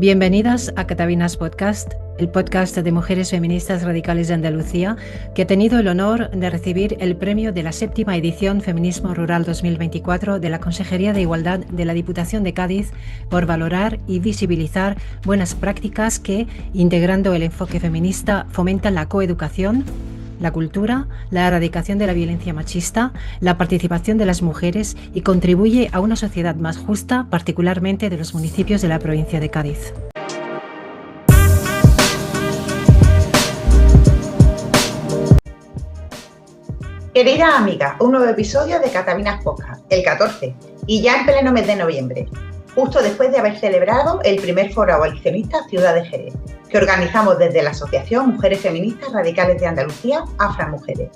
Bienvenidas a Catavinas Podcast, el podcast de mujeres feministas radicales de Andalucía, que ha tenido el honor de recibir el premio de la 7ª edición Feminismo Rural 2024 de la Consejería de Igualdad de la Diputación de Cádiz por valorar y visibilizar buenas prácticas que, integrando el enfoque feminista, fomentan la coeducación, la cultura, la erradicación de la violencia machista, la participación de las mujeres y contribuye a una sociedad más justa, particularmente de los municipios de la provincia de Cádiz. Queridas amigas, un nuevo episodio de Catavinas Podcast, el 14, y ya en pleno mes de noviembre, justo después de haber celebrado el primer foro abolicionista Ciudad de Jerez, que organizamos desde la Asociación Mujeres Feministas Radicales de Andalucía, Aframujeres,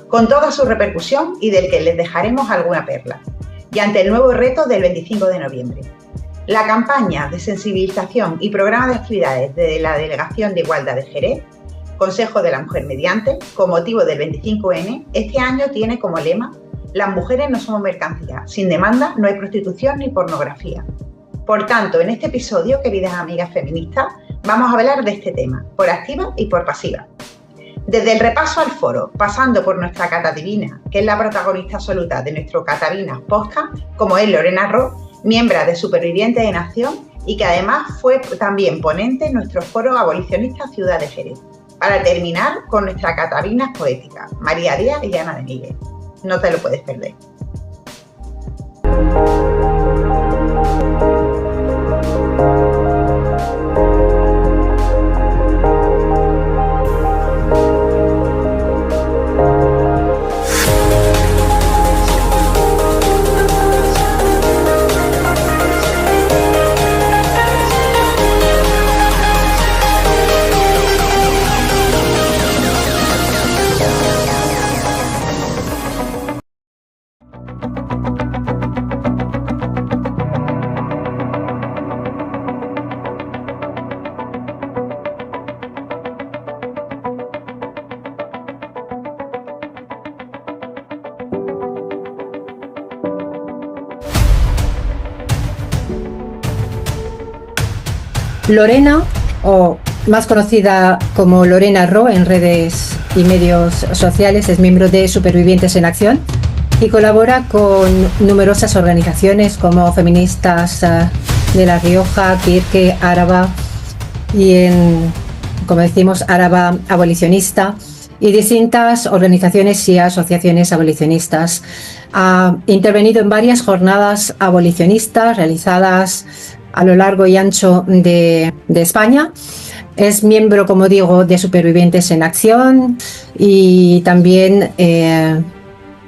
con toda su repercusión y del que les dejaremos alguna perla, y ante el nuevo reto del 25 de noviembre. La campaña de sensibilización y programa de actividades de la Delegación de Igualdad de Jerez, Consejo de la Mujer Mediante, con motivo del 25N, este año tiene como lema: las mujeres no somos mercancía, sin demanda no hay prostitución ni pornografía. Por tanto, en este episodio, queridas amigas feministas, vamos a hablar de este tema, por activa y por pasiva. Desde el repaso al foro, pasando por nuestra Cata Divina, que es la protagonista absoluta de nuestro Catavinas Podcast, como es Lorena Ro, miembro de Supervivientes en Acción y que además fue también ponente en nuestro foro abolicionista Ciudad de Jerez. Para terminar con nuestra Catavinas poética, María Díaz y Ana de Miguel. No te lo puedes perder. Lorena, o más conocida como Lorena Ro en redes y medios sociales, es miembro de Supervivientes en Acción y colabora con numerosas organizaciones como Feministas de La Rioja, Quirque, Áraba y como decimos, Áraba Abolicionista y distintas organizaciones y asociaciones abolicionistas. Ha intervenido en varias jornadas abolicionistas realizadas a lo largo y ancho de España. Es miembro, como digo, de Supervivientes en Acción y también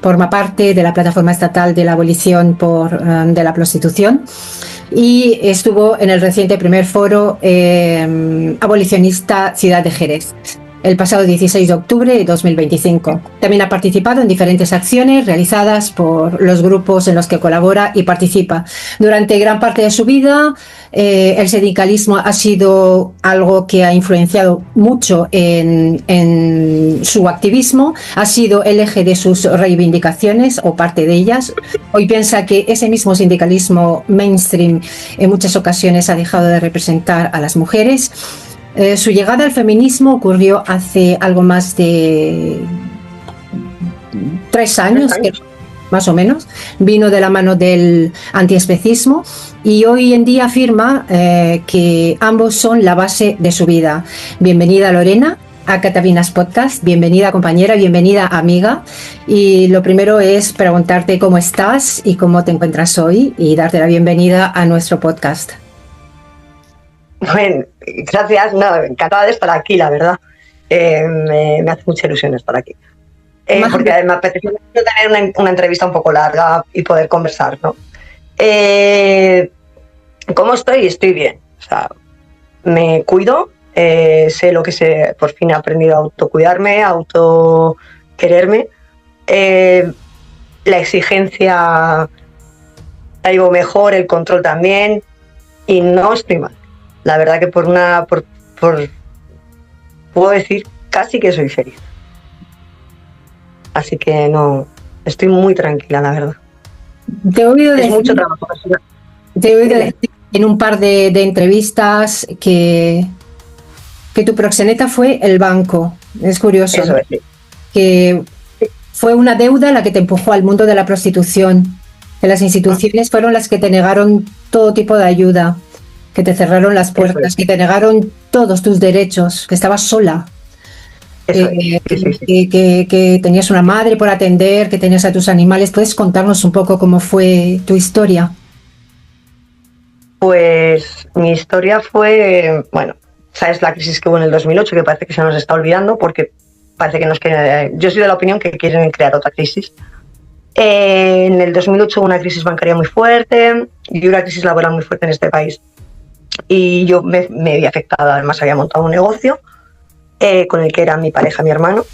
forma parte de la Plataforma Estatal de la Abolición de la Prostitución y estuvo en el reciente primer foro abolicionista Ciudad de Jerez, el pasado 16 de octubre de 2025. También ha participado en diferentes acciones realizadas por los grupos en los que colabora y participa. Durante gran parte de su vida, el sindicalismo ha sido algo que ha influenciado mucho en su activismo, ha sido el eje de sus reivindicaciones o parte de ellas. Hoy piensa que ese mismo sindicalismo mainstream en muchas ocasiones ha dejado de representar a las mujeres. Su llegada al feminismo ocurrió hace algo más de 3 años, más o menos. Vino de la mano del antiespecismo y hoy en día afirma que ambos son la base de su vida. Bienvenida, Lorena, a Catavinas Podcast. Bienvenida, compañera, bienvenida, amiga. Y lo primero es preguntarte cómo estás y cómo te encuentras hoy y darte la bienvenida a nuestro podcast. Bueno, gracias, encantada de estar aquí, la verdad. Me hace mucha ilusión estar aquí. Porque me apetece tener una entrevista un poco larga y poder conversar, ¿no? ¿Cómo estoy? Estoy bien. O sea, me cuido, sé lo que sé, por fin he aprendido a autocuidarme, a autoquererme. La exigencia la llevo mejor, el control también, y no estoy mal. La verdad que puedo decir casi que soy feliz. Así que no, estoy muy tranquila, la verdad. Te he oído es decir, mucho trabajo. te he oído decir en un par de entrevistas que tu proxeneta fue el banco. Es curioso. Eso es, sí. Que fue una deuda la que te empujó al mundo de la prostitución. Que las instituciones fueron las que te negaron todo tipo de ayuda, que te cerraron las puertas, que te negaron todos tus derechos, que estabas sola. Que tenías una madre por atender, que tenías a tus animales. ¿Puedes contarnos un poco cómo fue tu historia? Pues mi historia fue, bueno, sabes la crisis que hubo en el 2008, que parece que se nos está olvidando, porque parece que nos quieren, yo soy de la opinión que quieren crear otra crisis. En el 2008 hubo una crisis bancaria muy fuerte y una crisis laboral muy fuerte en este país. Y yo me vi afectada, además había montado un negocio con el que era mi pareja, mi hermano,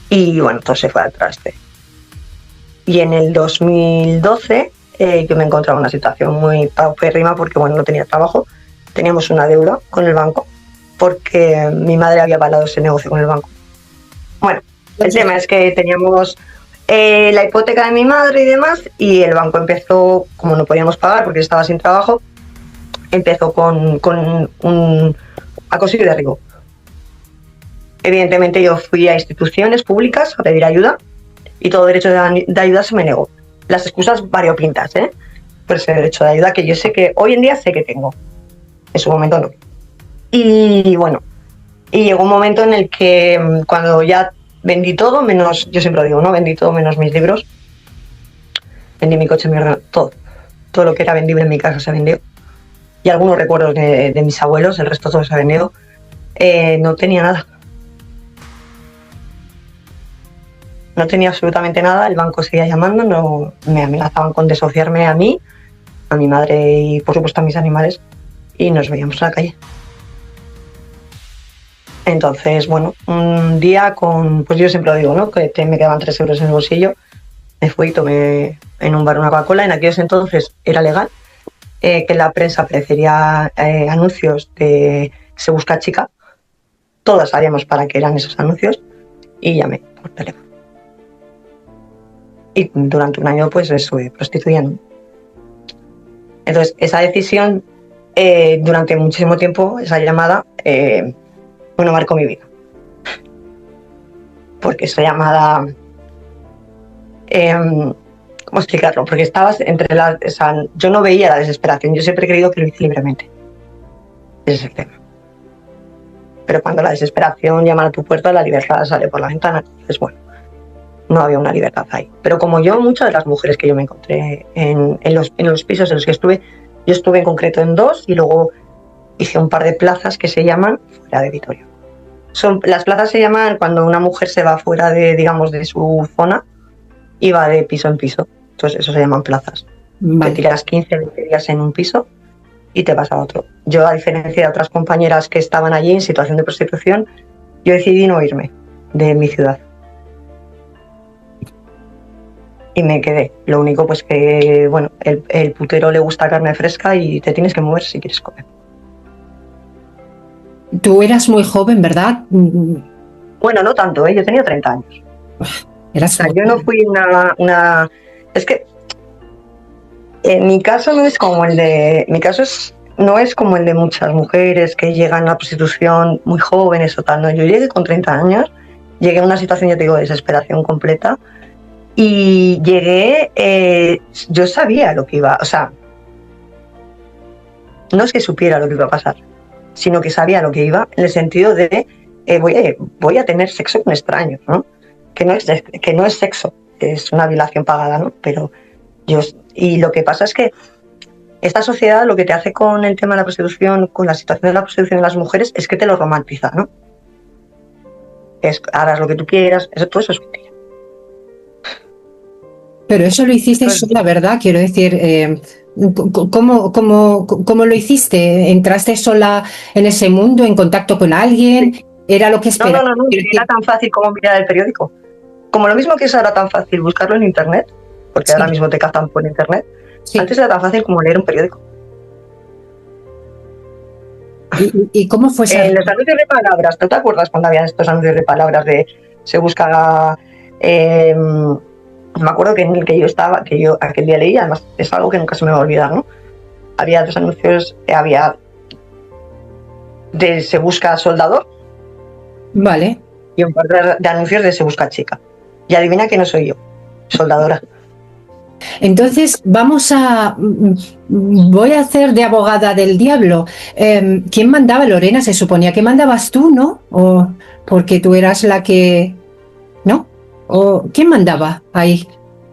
y bueno, todo se fue al traste. Y en el 2012 yo me encontraba en una situación muy paupérrima porque bueno, no tenía trabajo, teníamos una deuda con el banco porque mi madre había avalado ese negocio con el banco. Bueno, el tema es que teníamos la hipoteca de mi madre y demás, y el banco empezó, como no podíamos pagar porque estaba sin trabajo, empezó con un acoso y derribo. Evidentemente yo fui a instituciones públicas a pedir ayuda y todo derecho de ayuda se me negó. Las excusas variopintas, por ese derecho de ayuda que yo sé que hoy en día sé que tengo. En su momento no. Y bueno, y llegó un momento en el que cuando ya vendí todo, menos, yo siempre lo digo, ¿no? Vendí todo menos mis libros. Vendí mi coche, mi ordenador, todo lo que era vendible en mi casa se vendió. Y algunos recuerdos de mis abuelos, el resto todo se ha vendido. No tenía nada. No tenía absolutamente nada, el banco seguía llamando, no, me amenazaban con desociarme a mí, a mi madre y por supuesto a mis animales, y nos veíamos en la calle. Entonces, bueno, un día pues yo siempre lo digo, ¿no? Que me quedaban 3 euros en el bolsillo, me fui y tomé en un bar una Coca-Cola. En aquellos entonces era legal que la prensa aparecería anuncios de Se busca chica, todas sabíamos para qué eran esos anuncios, y llamé por teléfono. Y durante un año pues estuve prostituyendo. Entonces esa decisión durante muchísimo tiempo, esa llamada, bueno, marcó mi vida. Porque esa llamada, ¿cómo explicarlo? Porque estabas entre yo no veía la desesperación, yo siempre he creído que lo hice libremente. Ese es el tema. Pero cuando la desesperación llama a tu puerta, la libertad sale por la ventana. Entonces, bueno, no había una libertad ahí. Pero como yo, muchas de las mujeres que yo me encontré en los pisos en los que estuve, yo estuve en concreto en 2 y luego hice un par de plazas que se llaman fuera de Vitoria. Las plazas se llaman cuando una mujer se va fuera de, digamos, de su zona y va de piso en piso. Entonces eso se llaman plazas. Vale. Te tiras 15, 20 días en un piso y te vas a otro. Yo, a diferencia de otras compañeras que estaban allí en situación de prostitución, yo decidí no irme de mi ciudad. Y me quedé. Lo único pues que, bueno, el putero le gusta carne fresca y te tienes que mover si quieres comer. Tú eras muy joven, ¿verdad? Bueno, no tanto, yo tenía 30 años. Eras o sea, yo no fui una... Es que mi caso no es como el de... Mi caso no es como el de muchas mujeres que llegan a la prostitución muy jóvenes o tal. No, yo llegué con 30 años, llegué a una situación, ya te digo, de desesperación completa. Y llegué, yo sabía lo que iba, o sea, no es que supiera lo que iba a pasar, sino que sabía lo que iba en el sentido de voy a tener sexo con extraños, ¿no? Que no es sexo, es una violación pagada, ¿no? Pero y lo que pasa es que esta sociedad lo que te hace con el tema de la prostitución, con la situación de la prostitución de las mujeres, es que te lo romantiza, ¿no? Harás lo que tú quieras, todo eso es mentira. Pero eso lo hiciste sola, ¿verdad? Quiero decir, ¿cómo lo hiciste? ¿Entraste sola en ese mundo, en contacto con alguien? Sí. ¿Era lo que esperabas? No, era tan fácil como mirar el periódico. Como lo mismo que es ahora tan fácil buscarlo en internet, porque sí. Ahora mismo te captan por internet, sí. Antes era tan fácil como leer un periódico. ¿Y cómo fue esa? Los anuncios de palabras, ¿tú te acuerdas cuando había estos anuncios de palabras de se busca... me acuerdo que en el que yo estaba, que yo aquel día leí, además es algo que nunca se me va a olvidar, ¿no? había 2 anuncios, había de se busca soldador. Vale. Y un par de anuncios de se busca chica. Y adivina que no soy yo, soldadora. Entonces voy a hacer de abogada del diablo. ¿Quién mandaba, Lorena? Se suponía que mandabas tú, ¿no? O porque tú eras la que... ¿No? ¿O quién mandaba ahí?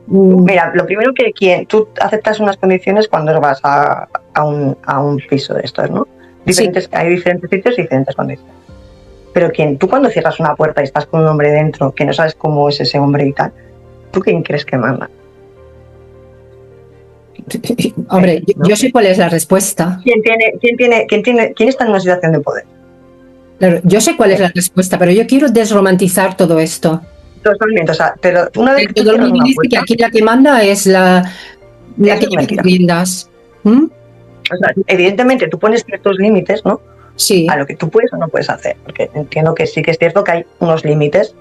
Mira, lo primero que tú aceptas unas condiciones cuando vas a un piso de estos, ¿no? Sí. Hay diferentes sitios y diferentes condiciones. Pero tú cuando cierras una puerta y estás con un hombre dentro, que no sabes cómo es ese hombre y tal, ¿tú quién crees que manda? Hombre, yo sé cuál es la respuesta. ¿Quién está en una situación de poder? Claro, yo sé cuál es la respuesta, pero yo quiero desromantizar todo esto. Totalmente, o sea, pero una vez que tú todo el cierras mundo una dice puerta, que aquí la que manda es la que lleva mentira. riendas. O sea, evidentemente tú pones ciertos límites, ¿no? Sí. A lo que tú puedes o no puedes hacer, porque entiendo que sí que es cierto que hay unos límites.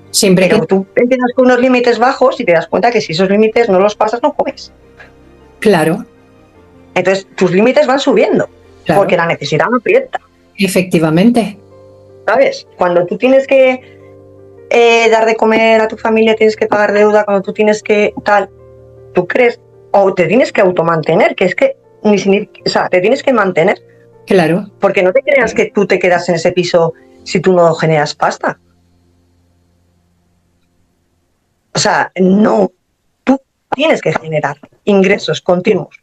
Siempre pero tú empiezas con unos límites bajos y te das cuenta que si esos límites no los pasas, no comes. Claro. Entonces tus límites van subiendo, claro. Porque la necesidad no aprieta. Efectivamente. ¿Sabes? Cuando tú tienes que dar de comer a tu familia, tienes que pagar deuda, cuando tú tienes que tal, tú crees, o te tienes que automantener, que es que o sea, te tienes que mantener. Claro. Porque no te creas que tú te quedas en ese piso si tú no generas pasta. O sea, no. Tú tienes que generar ingresos continuos.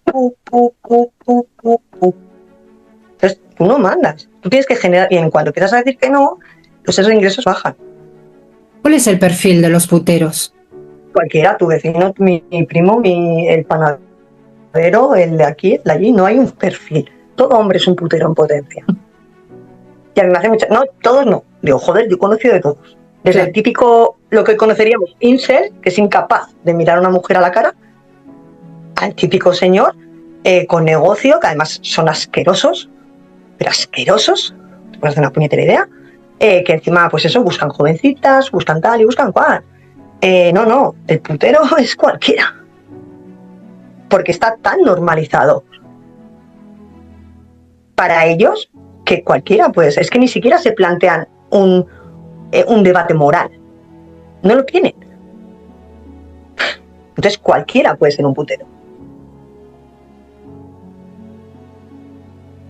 Entonces, tú no mandas. Tú tienes que generar. Y en cuanto empiezas a decir que no, pues esos ingresos bajan. ¿Cuál es el perfil de los puteros? Cualquiera, tu vecino, mi primo, el panadero, el de aquí, el de allí, no hay un perfil. Todo hombre es un putero en potencia. Y a mí me hace mucha... No, todos no. Digo, joder, yo he conocido de todos. Desde el típico, lo que conoceríamos, incel, que es incapaz de mirar a una mujer a la cara, al típico señor con negocio, que además son asquerosos, pero asquerosos, te puedes dar una puñetera idea, que encima, pues eso, buscan jovencitas, buscan tal y buscan cual. No, el putero es cualquiera. Porque está tan normalizado para ellos que cualquiera, pues, es que ni siquiera se plantean un debate moral. No lo tienen. Entonces cualquiera puede ser un putero.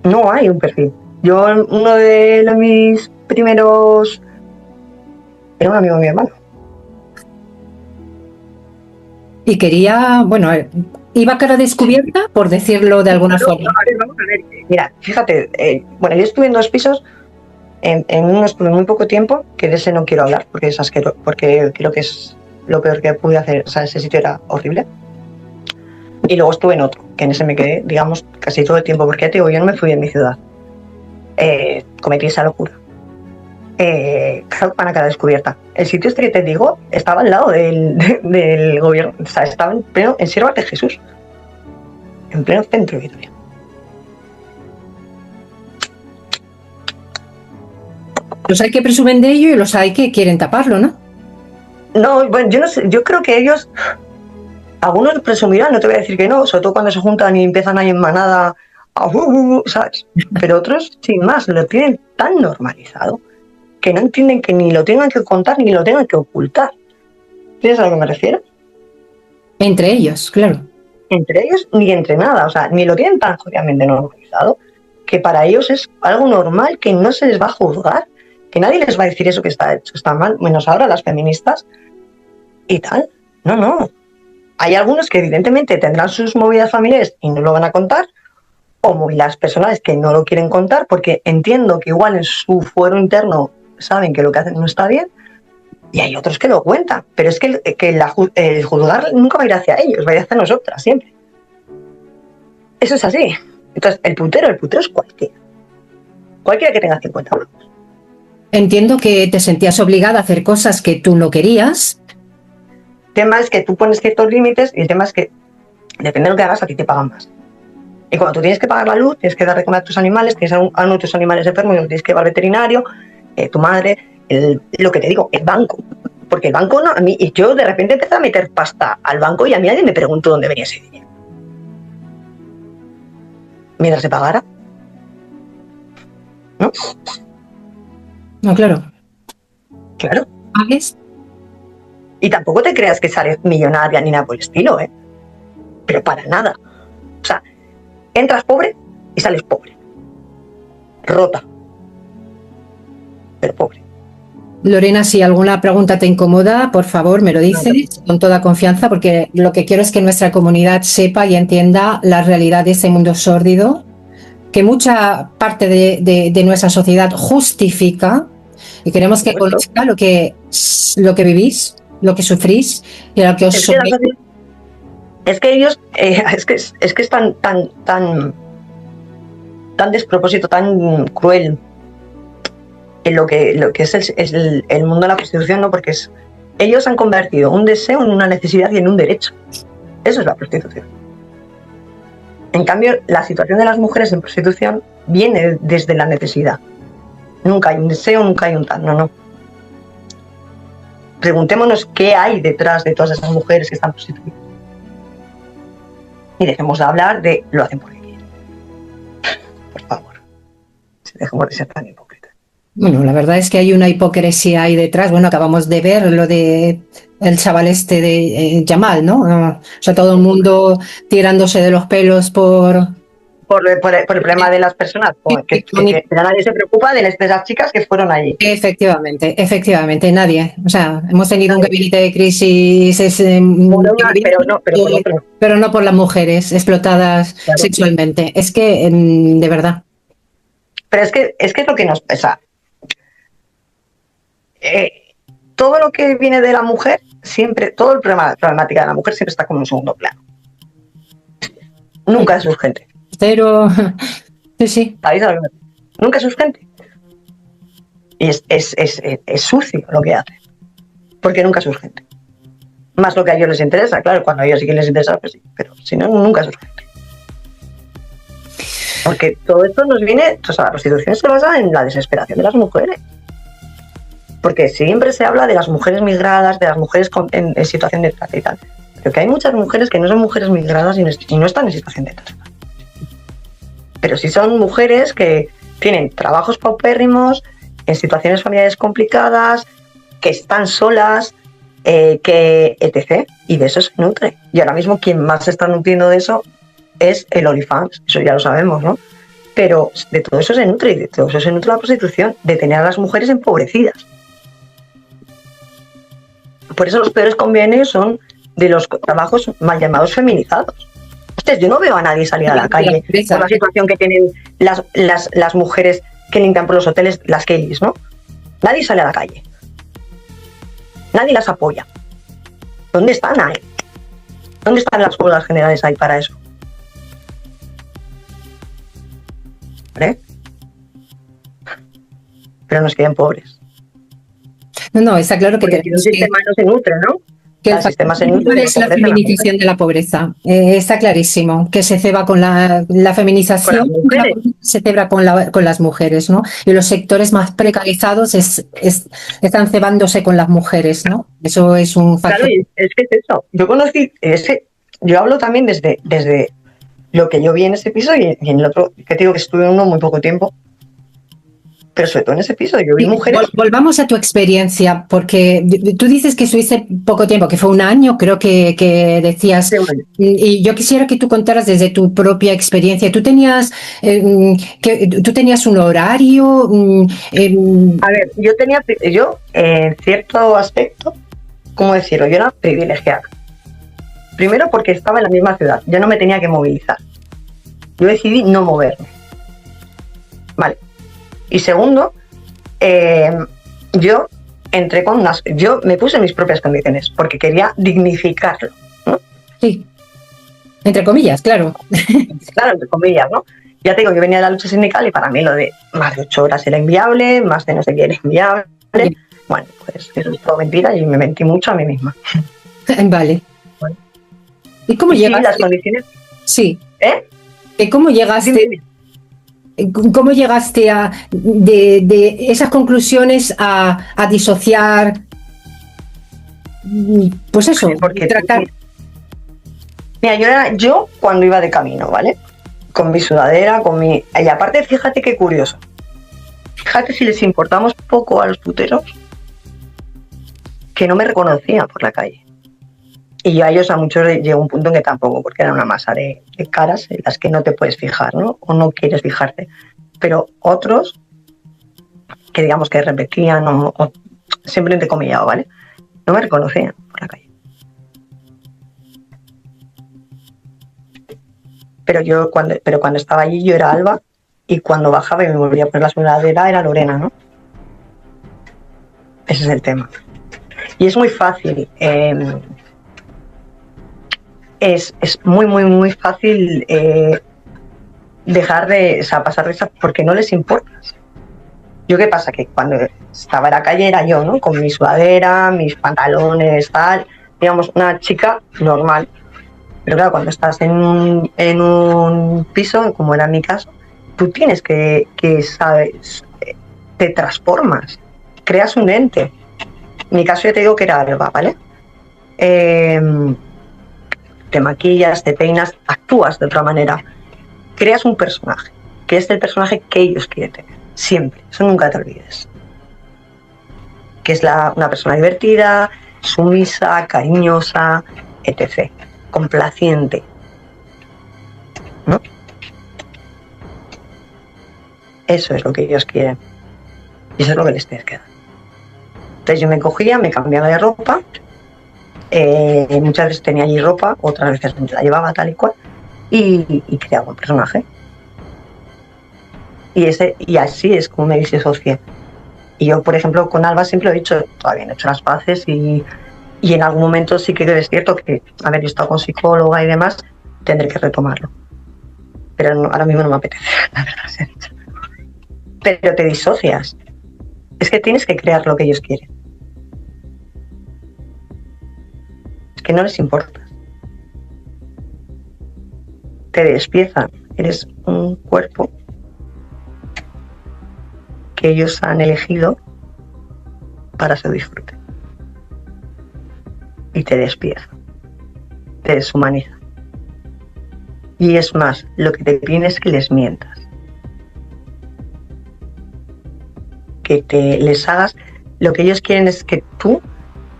No hay un perfil. Yo, uno de mis primeros... Era un amigo de mi hermano. Y quería, bueno, iba cara descubierta, por decirlo de alguna forma. Vamos a ver. Mira, fíjate, bueno, yo estuve en 2 pisos, en uno estuve muy poco tiempo, que de ese no quiero hablar, porque es asqueroso, porque creo que es lo peor que pude hacer. O sea, ese sitio era horrible. Y luego estuve en otro, que en ese me quedé, digamos, casi todo el tiempo, porque te digo, yo no me fui de mi ciudad. Cometí esa locura. Para cara descubierta. El sitio este que te digo estaba al lado del gobierno, o sea, estaba en Siervas de Jesús, en pleno centro de Vitoria. Los hay que presumen de ello y los hay que quieren taparlo, ¿no? No, bueno, yo no sé, yo creo que ellos, algunos presumirán, no te voy a decir que no, sobre todo cuando se juntan y empiezan ahí en manada, ¿sabes? Pero otros, sin más, lo tienen tan normalizado que no entienden que ni lo tengan que contar ni lo tengan que ocultar. ¿Sabes a lo que me refiero? Entre ellos, claro. Entre ellos ni entre nada, o sea, ni lo tienen tan jodidamente normalizado que para ellos es algo normal, que no se les va a juzgar, que nadie les va a decir eso que está hecho, está mal, menos ahora las feministas y tal. No. Hay algunos que evidentemente tendrán sus movidas familiares y no lo van a contar, o movidas personales que no lo quieren contar porque entiendo que igual en su fuero interno saben que lo que hacen no está bien, y hay otros que lo cuentan, pero es que el juzgar nunca va a ir hacia ellos, va a ir hacia nosotras siempre. Eso es así. Entonces, el putero es cualquiera que tenga 50 años. Entiendo que te sentías obligada a hacer cosas que tú no querías. El tema es que tú pones ciertos límites y el tema es que depende de lo que hagas, a ti te pagan más. Y cuando tú tienes que pagar la luz, tienes que dar de comer a tus animales, tienes a uno de tus animales enfermos y los tienes que llevar al veterinario, tu madre, lo que te digo, el banco. Porque el banco, no, a mí, y yo de repente empecé a meter pasta al banco y a mí alguien me preguntó dónde venía ese dinero. mientras se pagara. ¿No? No, claro. Claro. ¿Pagues? Y tampoco te creas que sales millonaria ni nada por el estilo, ¿eh? Pero para nada. O sea, entras pobre y sales pobre. Rota. Pero pobre. Lorena, si alguna pregunta te incomoda, por favor, me lo dices con toda confianza, porque lo que quiero es que nuestra comunidad sepa y entienda la realidad de ese mundo sórdido, que mucha parte de nuestra sociedad justifica, y queremos que conozca lo que vivís, lo que sufrís y lo que os somete. Es que ellos, es que es tan despropósito, tan cruel en lo que es el mundo de la prostitución, ¿no? Porque ellos han convertido un deseo en una necesidad y en un derecho. Eso es la prostitución. En cambio, la situación de las mujeres en prostitución viene desde la necesidad. Nunca hay un deseo, nunca hay un tal, no. Preguntémonos qué hay detrás de todas esas mujeres que están prostituidas. Y dejemos de hablar de lo hacen porque quieren. Por favor. Dejemos de ser tan hipócritas. Bueno, la verdad es que hay una hipocresía ahí detrás. Bueno, acabamos de ver lo de el chaval este de Jamal, ¿no? O sea, todo el mundo tirándose de los pelos por el problema de las personas, que nadie se preocupa de las chicas que fueron allí. Efectivamente, nadie. O sea, hemos tenido un gabinete de crisis, pero no por las mujeres explotadas sexualmente. Es que, de verdad. Pero es que es lo que nos pesa. Todo lo que viene de la mujer, siempre, todo el problemática de la mujer siempre está como en segundo plano. Nunca es urgente. Pero sí. Nunca es urgente. Y es sucio lo que hace. Porque nunca es urgente. Más lo que a ellos les interesa, claro, cuando a ellos sí que les interesa, pues sí. Pero si no, nunca es urgente. Porque todo esto nos viene, o sea, la prostitución se basa en la desesperación de las mujeres. Porque siempre se habla de las mujeres migradas, de las mujeres en situación de trata y tal. Pero que hay muchas mujeres que no son mujeres migradas y no están en situación de trata. Pero sí son mujeres que tienen trabajos paupérrimos, en situaciones familiares complicadas, que están solas, que etc. Y de eso se nutre. Y ahora mismo quien más se está nutriendo de eso es el OnlyFans, eso ya lo sabemos, ¿no? Pero de todo eso se nutre, y de todo eso se nutre la prostitución, de tener a las mujeres empobrecidas. Por eso los peores convenios son de los trabajos mal llamados feminizados. Ustedes, yo no veo a nadie salir a la calle por la situación que tienen las mujeres que limpian por los hoteles, las Kellys, ¿no? Nadie sale a la calle. Nadie las apoya. ¿Dónde están ahí? ¿Dónde están las huelgas generales ahí para eso? ¿Vale? Pero nos quedan pobres. No, está claro que el sistema no se nutre, ¿no? Que el sistema se nutre es la feminización de la pobreza. Está clarísimo que se ceba con la feminización, se cebra con las mujeres, ¿no? Y los sectores más precarizados están cebándose con las mujeres, ¿no? Eso es un factor. Claro, es que es eso. Yo conocí yo hablo también desde lo que yo vi en ese piso y en el otro, que te digo que estuve en uno muy poco tiempo. Pero sobre todo en ese piso, yo vi mujeres... Volvamos a tu experiencia, porque tú dices que estuviste poco tiempo, que fue un año, creo que decías, sí, bueno. Y yo quisiera que tú contaras desde tu propia experiencia. ¿Tú tenías un horario? A ver, yo en cierto aspecto, ¿cómo decirlo? Yo era privilegiada. Primero porque estaba en la misma ciudad, yo no me tenía que movilizar. Yo decidí no moverme. Vale. Y segundo, yo me puse mis propias condiciones porque quería dignificarlo, ¿no? Sí, entre comillas, claro. Claro, entre comillas, ¿no? Ya te digo, yo venía de la lucha sindical y para mí lo de más de 8 horas era inviable, más de no sé qué era inviable. Sí. Bueno, pues eso es todo mentira y me mentí mucho a mí misma. Vale. Bueno. ¿Y cómo llegaste? Las condiciones... Sí. ¿Y cómo llegaste? Sí. ¿Cómo llegaste de esas conclusiones a disociar? Pues eso, porque tratar. Mira, yo cuando iba de camino, ¿vale? con mi sudadera, con mi... Y aparte, fíjate qué curioso. Fíjate si les importamos poco a los puteros, que no me reconocían por la calle. Y yo a ellos, a muchos, llegó un punto en que tampoco, porque era una masa de caras en las que no te puedes fijar, ¿no? O no quieres fijarte. Pero otros, que digamos que repetían, o siempre entrecomillado, ¿vale? No me reconocían por la calle. Pero cuando estaba allí yo era Alba, y cuando bajaba y me volvía a poner la sudadera era Lorena, ¿no? Ese es el tema. Y es muy fácil. Es muy, muy, muy fácil dejar de, o sea, pasar de esa, porque no les importas. Yo, ¿qué pasa? Que cuando estaba en la calle era yo, ¿no? Con mi sudadera, mis pantalones, tal, digamos, una chica normal. Pero claro, cuando estás en un piso, como era mi caso, tú tienes que sabes, te transformas, creas un ente. En mi caso ya te digo que era Alba, ¿vale? Te maquillas, te peinas, actúas de otra manera. Creas un personaje, que es el personaje que ellos quieren tener. Siempre, eso nunca te olvides. Que es una persona divertida, sumisa, cariñosa, etc. Complaciente, ¿no? Eso es lo que ellos quieren. Y eso es lo que les tienes que dar. Entonces yo me cogía, me cambiaba de ropa, muchas veces tenía allí ropa, otras veces me la llevaba tal y cual, y creaba un personaje. Y así es como me disocié. Y yo, por ejemplo, con Alba siempre he dicho, todavía no he hecho las paces y en algún momento sí que es cierto que, a ver, yo he estado con psicóloga y demás, tendré que retomarlo. Pero no, ahora mismo no me apetece, la verdad. Pero te disocias. Es que tienes que crear lo que ellos quieren. Es que no les importa. Te despiezan. Eres un cuerpo que ellos han elegido para su disfrute. Y te despiezan. Te deshumanizan. Y es más, lo que te piden es que les mientas. Que les hagas... Lo que ellos quieren es que tú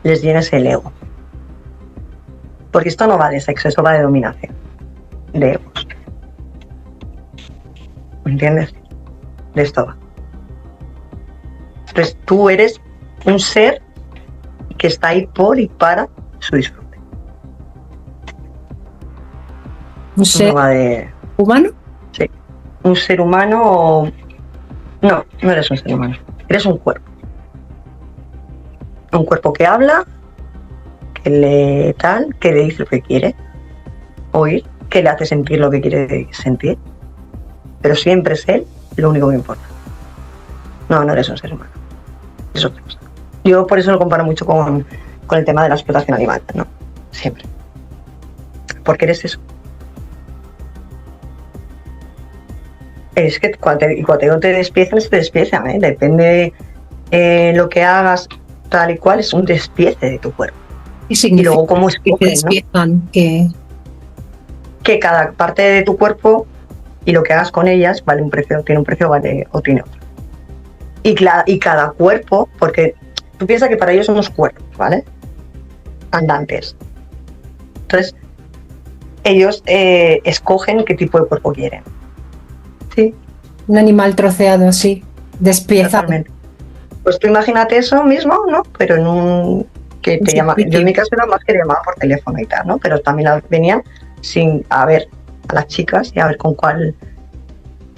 les llenes el ego. Porque esto no va de sexo, esto va de dominación. De egos. ¿Me entiendes? De esto va. Entonces tú eres un ser que está ahí por y para su disfrute. ¿Un ser humano? Sí. Un ser humano... No, no eres un ser humano. Eres un cuerpo. Un cuerpo que habla, que le dice lo que quiere oír, que le hace sentir lo que quiere sentir. Pero siempre es él lo único que importa. No eres un ser humano. Es otra cosa. Yo por eso lo comparo mucho con el tema de la explotación animal, ¿no? Siempre. Porque eres eso. Es que cuando te despiezan, se te despiezan, ¿eh? Depende lo que hagas, tal y cual, es un despiece de tu cuerpo. Y luego cómo escogen, que despiezan, ¿no? Que cada parte de tu cuerpo y lo que hagas con ellas vale un precio, tiene un precio, vale o tiene otro. Y cada cuerpo, porque tú piensas que para ellos somos cuerpos, ¿vale? Andantes. Entonces, ellos escogen qué tipo de cuerpo quieren. Sí. Un animal troceado, sí. Despiezado. Pues tú imagínate eso mismo, ¿no? Pero en un... que te llama. Yo en mi caso era más que llamaba por teléfono y tal, ¿no? Pero también venían a ver a las chicas y a ver con cuál.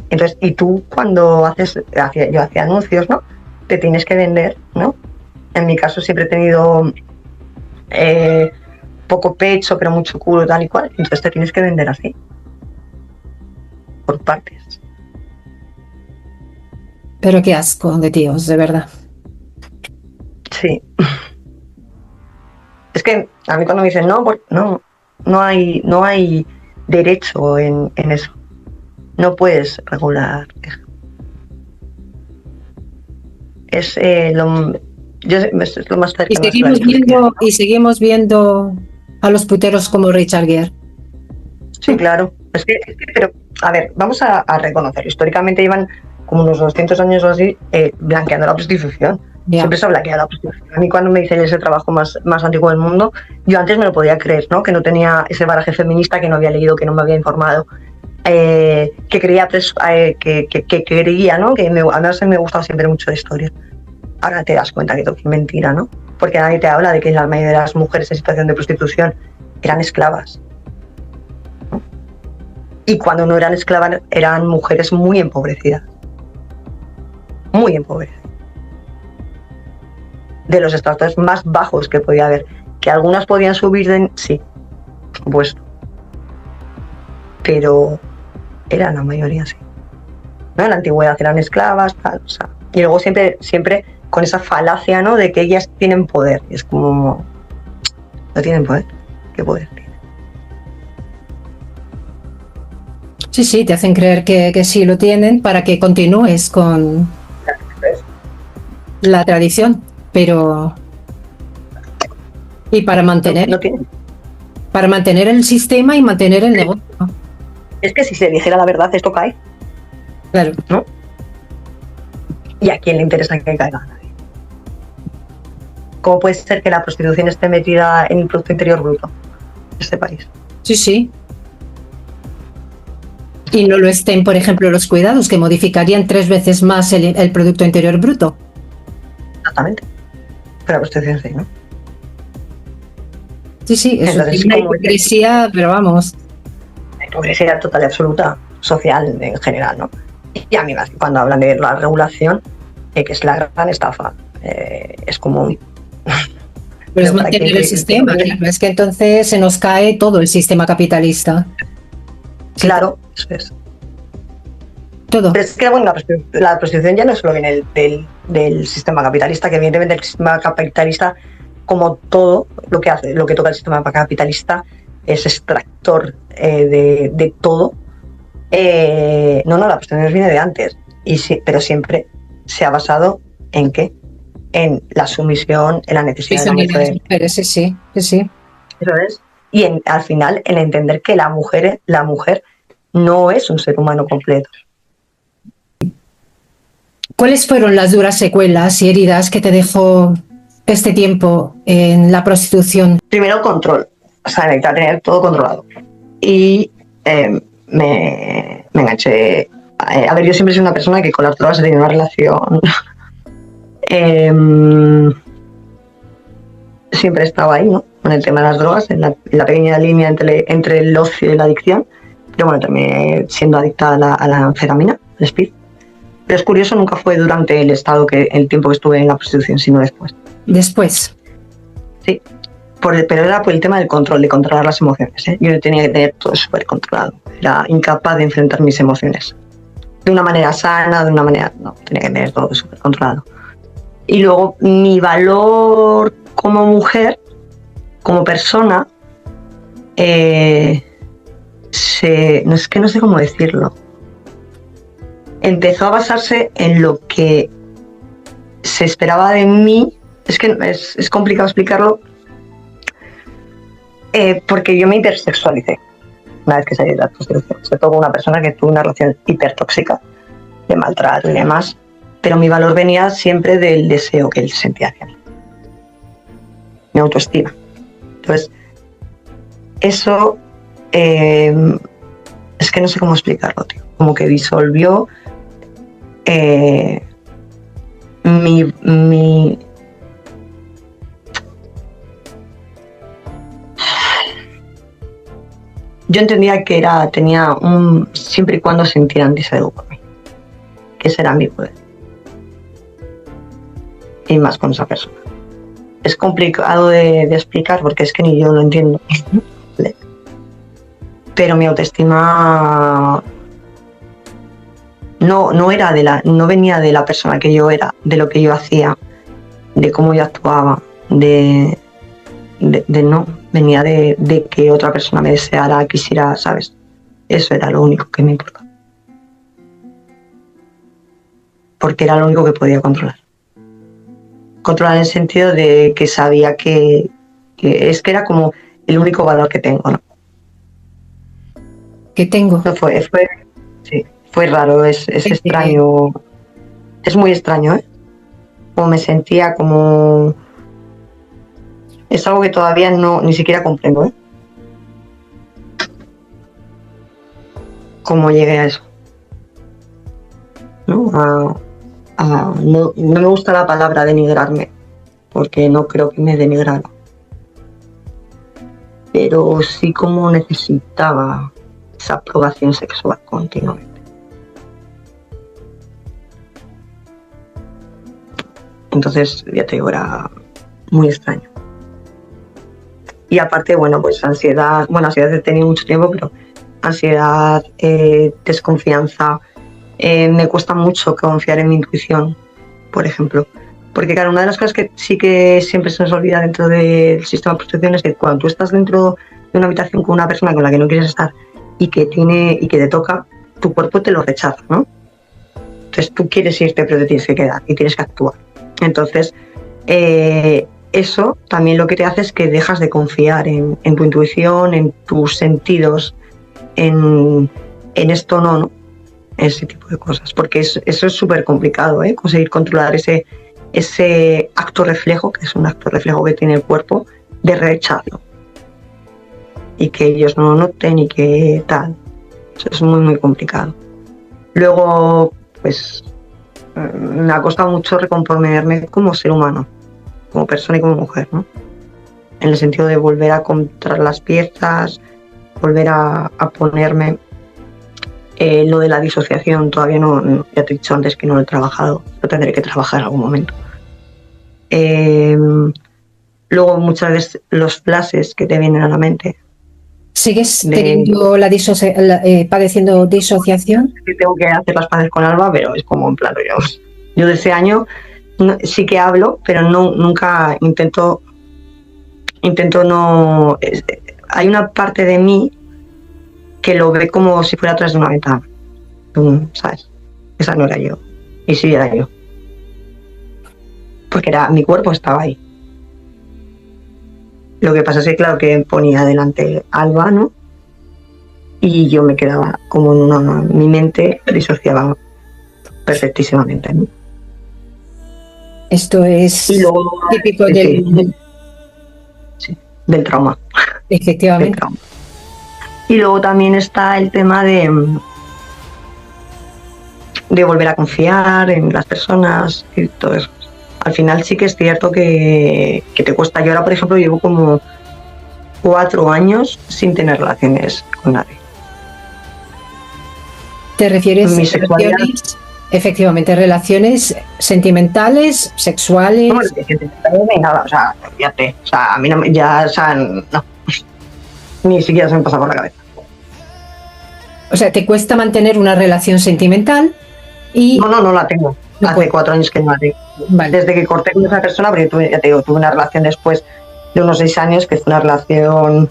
Entonces, y tú cuando yo hacía anuncios, ¿no? Te tienes que vender, ¿no? En mi caso siempre he tenido poco pecho, pero mucho culo, tal y cual. Entonces te tienes que vender así. Por partes. Pero qué asco de tíos, de verdad. Sí. Es que a mí cuando me dicen no hay derecho en eso. No puedes regular. Es lo más cercano. Y seguimos viendo a los puteros como Richard Gere. Sí, claro. Pero a ver, vamos a reconocerlo. Históricamente llevan como unos 200 años o así blanqueando la prostitución. Ya. Siempre se ha blanqueado la prostitución. A mí cuando me dicen ese trabajo más antiguo del mundo, yo antes me lo podía creer, ¿no? Que no tenía ese bagaje feminista, que no había leído, que no me había informado, que creía, que creía, ¿no? Que a mí me gustaba siempre mucho la historia. Ahora te das cuenta que todo es mentira, ¿no? Porque nadie te habla de que la mayoría de las mujeres en situación de prostitución eran esclavas. Y cuando no eran esclavas, eran mujeres muy empobrecidas. Muy empobrecidas. De los estratos más bajos que podía haber. Que algunas podían subir sí, por supuesto. Pero eran la mayoría, sí. ¿No? En la antigüedad eran esclavas, tal, o sea. Y luego siempre con esa falacia, ¿no? De que ellas tienen poder. Y es como... ¿No tienen poder? ¿Qué poder tienen? Sí, te hacen creer que sí lo tienen para que continúes con la tradición, pero... Y para mantener... No tienen. Para mantener el sistema y mantener el negocio. Es que si se dijera la verdad, esto cae. Claro. ¿No? ¿Y a quién le interesa que caiga? A nadie. ¿Cómo puede ser que la prostitución esté metida en el Producto Interior Bruto de este país? Sí. Y no lo estén, por ejemplo, los cuidados, que modificarían 3 veces más el Producto Interior Bruto. Exactamente. Pero la prostitución sí, ¿no? Sí, es una hipocresía, pero vamos. La hipocresía total y absoluta, social en general, ¿no? Y a mí, cuando hablan de la regulación, que es la gran estafa, es como... Pero es mantener el sistema, claro. Es que entonces se nos cae todo el sistema capitalista. Claro, eso es. Todo. Pero es que, bueno, la prostitución ya no solo viene del sistema capitalista, que evidentemente el sistema capitalista, como todo lo que toca el sistema capitalista, es extractor de todo. No, la prostitución viene de antes, pero siempre se ha basado ¿en qué? En la sumisión, en la necesidad de la mujer. Sí. Eso es. Y al final, en entender que la mujer no es un ser humano completo. ¿Cuáles fueron las duras secuelas y heridas que te dejó este tiempo en la prostitución? Primero, control. O sea, necesitaba tener todo controlado. Y me enganché. A ver, yo siempre soy una persona que con las drogas he tenido una relación. Siempre he estado ahí, ¿no? Con el tema de las drogas, en la pequeña línea entre el ocio y la adicción. Pero bueno, terminé siendo adicta a la anfetamina, al speed. Pero es curioso, nunca fue durante el tiempo que estuve en la prostitución, sino después. ¿Después? Sí, pero era por el tema del control, de controlar las emociones, ¿eh? Yo tenía que tener todo súper controlado. Era incapaz de enfrentar mis emociones. De una manera sana, de una manera... No, tenía que tener todo súper controlado. Y luego, mi valor como mujer, como persona, no sé cómo decirlo. Empezó a basarse en lo que se esperaba de mí. Es que es complicado explicarlo, porque yo me hipersexualicé una vez que salí de la prostitución. Sobre todo con una persona que tuvo una relación hipertóxica, de maltrato y demás, pero mi valor venía siempre del deseo que él sentía hacia mí, mi autoestima. Entonces, eso es que no sé cómo explicarlo, tío. Como que disolvió mi yo entendía que tenía siempre y cuando sintieran deseo por mí, que ese era mi poder, y más con esa persona. Es complicado de explicar porque es que ni yo lo entiendo. Pero mi autoestima no venía de la persona que yo era, de lo que yo hacía, de cómo yo actuaba, no, venía de que otra persona me deseara, quisiera, ¿sabes? Eso era lo único que me importaba. Porque era lo único que podía controlar. Controlar en el sentido de que sabía que es que era como el único valor que tengo, ¿no? ¿Qué tengo? No fue Sí, fue raro, es extraño. Es muy extraño, ¿eh? Como me sentía, como... Es algo que todavía ni siquiera comprendo, ¿eh? Cómo llegué a eso. ¿No? No me gusta la palabra denigrarme, porque no creo que me denigrara. Pero sí como necesitaba esa aprobación sexual continuamente. Entonces, ya te digo, era muy extraño. Y aparte, bueno, pues ansiedad he tenido mucho tiempo, pero ansiedad, desconfianza. Me cuesta mucho confiar en mi intuición, por ejemplo. Porque claro, una de las cosas que sí que siempre se nos olvida dentro del sistema de protección es que cuando tú estás dentro de una habitación con una persona con la que no quieres estar y que te toca, tu cuerpo te lo rechaza, ¿no? Entonces tú quieres irte, pero te tienes que quedar y tienes que actuar. Entonces, eso también lo que te hace es que dejas de confiar en tu intuición, en tus sentidos, en esto no, ese tipo de cosas. Porque eso es súper complicado, ¿eh? Conseguir controlar ese acto reflejo, que es un acto reflejo que tiene el cuerpo, de rechazo. Y que ellos no lo noten y que tal. Eso es muy, muy complicado. Luego, pues, me ha costado mucho recomponerme como ser humano, como persona y como mujer, ¿no? En el sentido de volver a encontrar las piezas, volver a ponerme. Lo de la disociación todavía no, ya te he dicho antes que no lo he trabajado, lo tendré que trabajar en algún momento. Luego muchas veces los flashes que te vienen a la mente. ¿Sigues teniendo padeciendo disociación? Tengo que hacer las paces con Alba, pero es como en plan, yo de ese año sí que hablo, pero nunca intento no... Hay una parte de mí que lo ve como si fuera atrás de una ventana, ¿sabes? Esa no era yo, y sí era yo. Porque mi cuerpo estaba ahí. Lo que pasa es que, claro, que ponía delante Alba, ¿no? Y yo me quedaba como en mi mente disociaba perfectísimamente, ¿no? Esto es típico del trauma. Efectivamente. Del trauma. Y luego también está el tema de volver a confiar en las personas y todo eso. Al final sí que es cierto que te cuesta. Yo ahora, por ejemplo, llevo como 4 años sin tener relaciones con nadie. ¿Te refieres a relaciones? Efectivamente, relaciones sentimentales, sexuales. No, sentimentales ni nada, o sea, fíjate, o sea, a mí no, no, ni siquiera se me pasa por la cabeza. O sea, te cuesta mantener una relación sentimental y... No la tengo. Hace 4 años que no la tengo. Vale. Desde que corté con esa persona, porque tuve una relación después de unos 6 años, que fue una relación...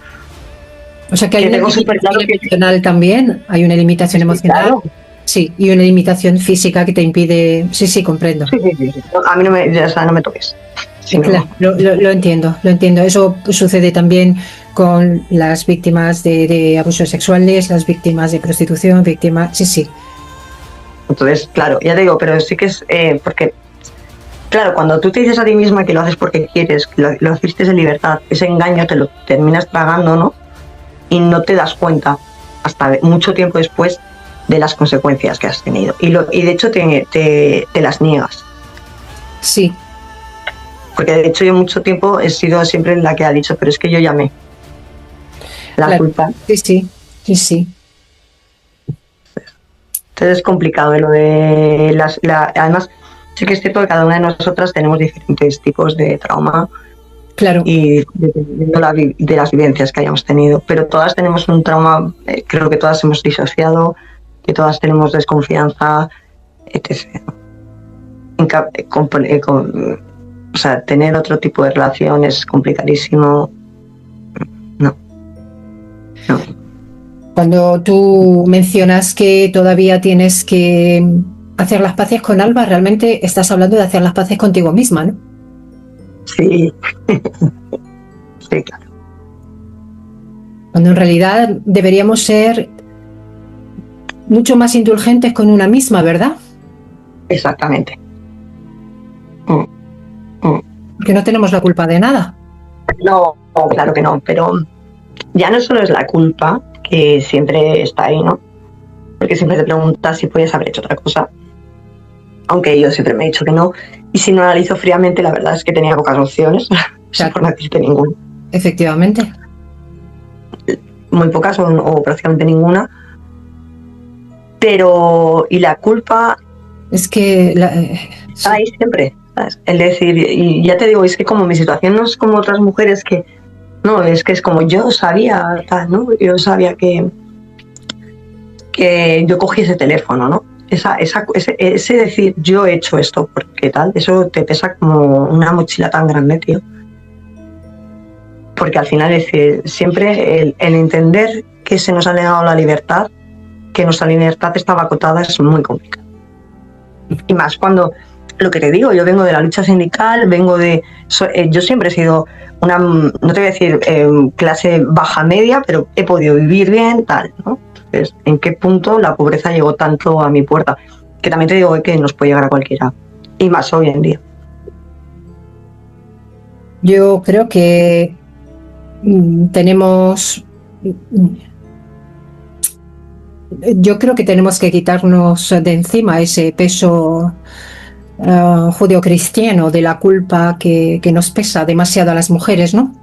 O sea, que hay una limitación emocional también, hay una limitación emocional. Claro. Sí, y una limitación física que te impide... Sí, comprendo. Sí. A mí no me toques. Sí, claro, lo entiendo. Eso sucede también con las víctimas de abusos sexuales, las víctimas de prostitución, sí. Entonces, claro, ya te digo, pero sí que es porque, claro, cuando tú te dices a ti misma que lo haces porque quieres, que lo hiciste en libertad, ese engaño te lo terminas tragando, ¿no? Y no te das cuenta hasta mucho tiempo después de las consecuencias que has tenido. Y de hecho te las niegas. Sí. Porque de hecho yo mucho tiempo he sido siempre la que ha dicho, pero es que yo llamé. La culpa. Sí. Entonces es complicado lo de además sí que es cierto que cada una de nosotras tenemos diferentes tipos de trauma. Claro. Y de las vivencias que hayamos tenido. Pero todas tenemos un trauma, creo que todas hemos disociado, que todas tenemos desconfianza, etc. O sea, tener otro tipo de relación es complicadísimo. No. Cuando tú mencionas que todavía tienes que hacer las paces con Alba, realmente estás hablando de hacer las paces contigo misma, ¿no? Sí. Sí, claro. Cuando en realidad deberíamos ser mucho más indulgentes con una misma, ¿verdad? Exactamente. Porque no tenemos la culpa de nada. No, claro que no, pero ya no solo es la culpa, que siempre está ahí, ¿no? Porque siempre te preguntas si puedes haber hecho otra cosa. Aunque yo siempre me he dicho que no. Y si no analizo fríamente, la verdad es que tenía pocas opciones. Claro. Por no decirte ninguna. Efectivamente. Muy pocas o prácticamente ninguna. Pero, y la culpa Es que... está ahí siempre, ¿sabes? El decir, y ya te digo, es que como mi situación no es como otras mujeres que... No, es que es como yo sabía, tal, ¿no? Yo sabía que yo cogí ese teléfono, ¿no? Ese decir, yo he hecho esto, porque tal, eso te pesa como una mochila tan grande, tío. Porque al final es decir, siempre el entender que se nos ha negado la libertad, que nuestra libertad estaba acotada, es muy complicado. Y más cuando, lo que te digo, yo vengo de la lucha sindical, yo siempre he sido una, no te voy a decir clase baja media, pero he podido vivir bien, tal, ¿no? Entonces, ¿en qué punto la pobreza llegó tanto a mi puerta? Que también te digo que nos puede llegar a cualquiera, y más hoy en día. Yo creo que tenemos que quitarnos de encima ese peso judeocristiano de la culpa que nos pesa demasiado a las mujeres, ¿no?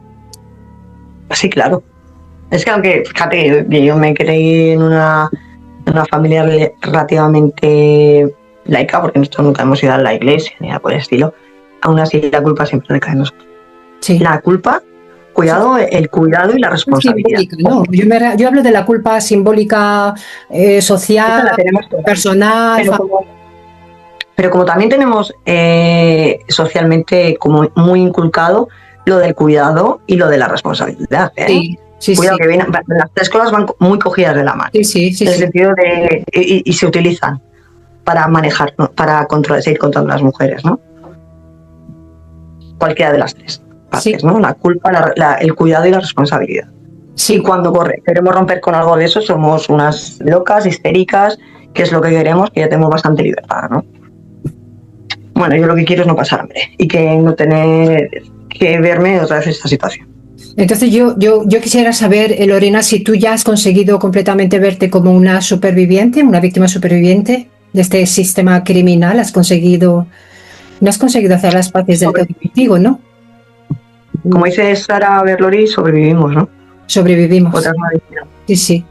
Sí, claro. Es que aunque, fíjate, yo me creí en una familia relativamente laica, porque nosotros nunca hemos ido a la iglesia ni nada por el estilo, aún así la culpa siempre recae en nosotros. Sí. La culpa, cuidado, el cuidado y la responsabilidad. No, yo hablo de la culpa simbólica, social, personal. Pero como también tenemos socialmente como muy inculcado lo del cuidado y lo de la responsabilidad. Sí, cuidado, que las tres cosas van muy cogidas de la mano. Sí. En el sentido de. Y se utilizan para manejar, ¿no? Para seguir controlando a las mujeres, ¿no? Cualquiera de las tres partes, ¿no? La culpa, el cuidado y la responsabilidad. Sí. Y cuando queremos romper con algo de eso, somos unas locas, histéricas, que es lo que queremos, que ya tenemos bastante libertad, ¿no? Bueno, yo lo que quiero es no pasar hambre y que no tener que verme otra vez en esta situación. Entonces yo quisiera saber, Lorena, si tú ya has conseguido completamente verte como una superviviente, una víctima superviviente de este sistema criminal. No has conseguido hacer las paces del todo contigo, ¿no? Como dice Sara Berlori, sobrevivimos, ¿no? Sobrevivimos. Otras no lo hicieron. Sí.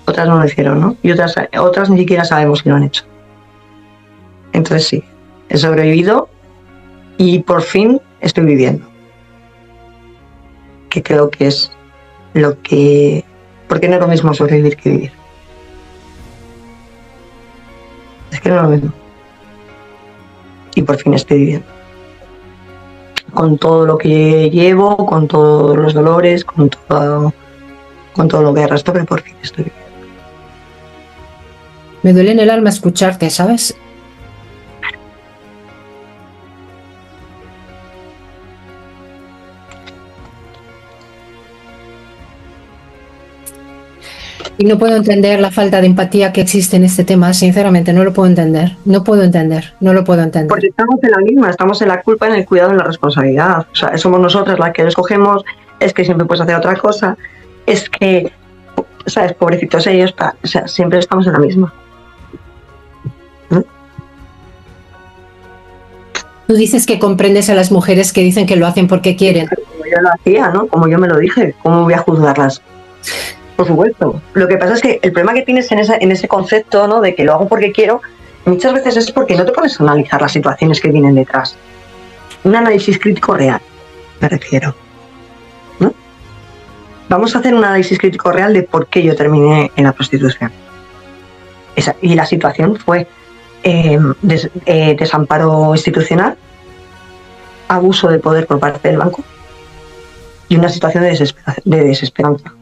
Otras no lo hicieron, ¿no? Y otras ni siquiera sabemos si lo han hecho. Entonces sí, he sobrevivido y por fin estoy viviendo. Que creo que es lo que... Porque no es lo mismo sobrevivir que vivir. Es que no es lo mismo. Y por fin estoy viviendo. Con todo lo que llevo, con todos los dolores, con todo lo que arrastro, pero por fin estoy viviendo. Me duele en el alma escucharte, ¿sabes? Y no puedo entender la falta de empatía que existe en este tema, sinceramente, no lo puedo entender. No lo puedo entender. Porque estamos en la misma, estamos en la culpa, en el cuidado, en la responsabilidad. O sea, somos nosotras las que lo escogemos, es que siempre puedes hacer otra cosa, es que, ¿sabes? Pobrecitos ellos, o sea, siempre estamos en la misma. Tú dices que comprendes a las mujeres que dicen que lo hacen porque quieren. Como yo lo hacía, ¿no? Como yo me lo dije, ¿cómo voy a juzgarlas? Por supuesto. Lo que pasa es que el problema que tienes en ese concepto, ¿no? De que lo hago porque quiero, muchas veces es porque no te pones a analizar las situaciones que vienen detrás. Un análisis crítico real, me refiero, ¿no? Vamos a hacer un análisis crítico real de por qué yo terminé en la prostitución. Y la situación fue desamparo institucional, abuso de poder por parte del banco y una situación de desesperanza.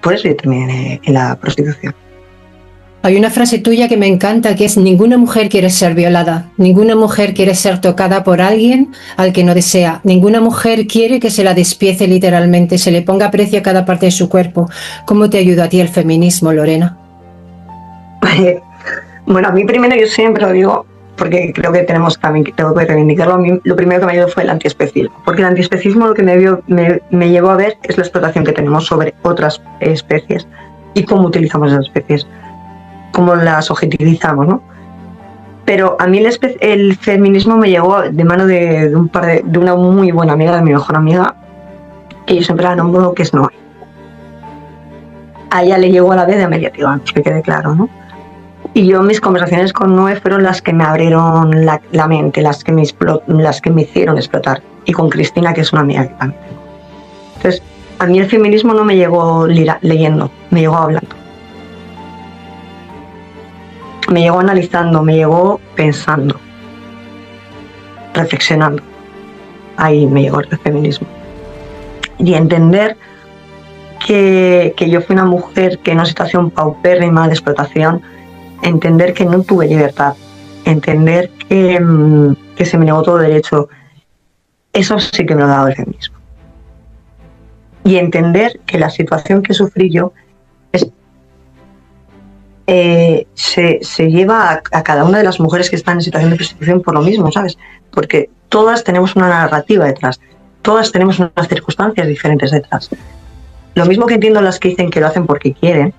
Por eso yo terminé en la prostitución. Hay una frase tuya que me encanta, que es: ninguna mujer quiere ser violada, ninguna mujer quiere ser tocada por alguien al que no desea, ninguna mujer quiere que se la despiece literalmente, se le ponga precio a cada parte de su cuerpo. ¿Cómo te ayuda a ti el feminismo, Lorena? Bueno, a mí primero, yo siempre lo digo, porque creo que tenemos también que tengo que reivindicarlo. A mí lo primero que me ayudó fue el antiespecismo, porque el antiespecismo lo que me llevó a ver es la explotación que tenemos sobre otras especies y cómo utilizamos esas especies, cómo las objetivizamos, ¿no? Pero a mí el feminismo me llegó de mano de una muy buena amiga, de mi mejor amiga, que yo siempre la nombro, que es Noé. A ella le llegó a la vez de Amelia Tigant, que quede claro, ¿no? Y yo, mis conversaciones con Noé fueron las que me abrieron la mente, las que me hicieron explotar. Y con Cristina, que es una amiga que también tengo. Entonces, a mí el feminismo no me llegó leyendo, me llegó hablando. Me llegó analizando, me llegó pensando, reflexionando. Ahí me llegó el feminismo. Y entender que yo fui una mujer que en una situación paupérrima de explotación, entender que no tuve libertad, entender que se me negó todo derecho, eso sí que me lo ha dado el feminismo. Y entender que la situación que sufrí yo se lleva a cada una de las mujeres que están en situación de prostitución por lo mismo, ¿sabes? Porque todas tenemos una narrativa detrás, todas tenemos unas circunstancias diferentes detrás. Lo mismo que entiendo las que dicen que lo hacen porque quieren,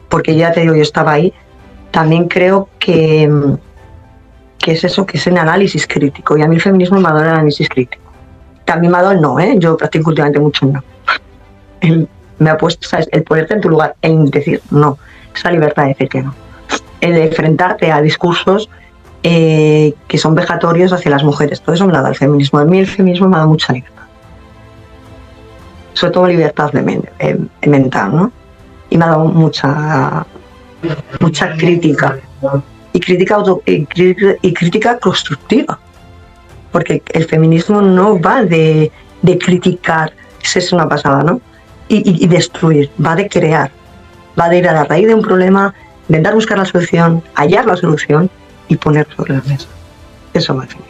porque ya te digo, yo estaba ahí, también creo que es eso, que es el análisis crítico, y a mí el feminismo me ha dado el análisis crítico. También me ha dado el no, yo practico últimamente mucho el no. Me ha puesto, ¿sabes?, el ponerte en tu lugar, el decir no, esa libertad de decir que no, el de enfrentarte a discursos que son vejatorios hacia las mujeres, todo eso me lo ha dado el feminismo. A mí el feminismo me ha dado mucha libertad, sobre todo libertad mental, ¿no? Y me ha dado mucha crítica, y crítica constructiva, porque el feminismo no va de criticar, esa es una pasada, ¿no? Y destruir, va de crear, va de ir a la raíz de un problema, intentar buscar la solución, hallar la solución y ponerlo sobre la mesa. Eso va al final.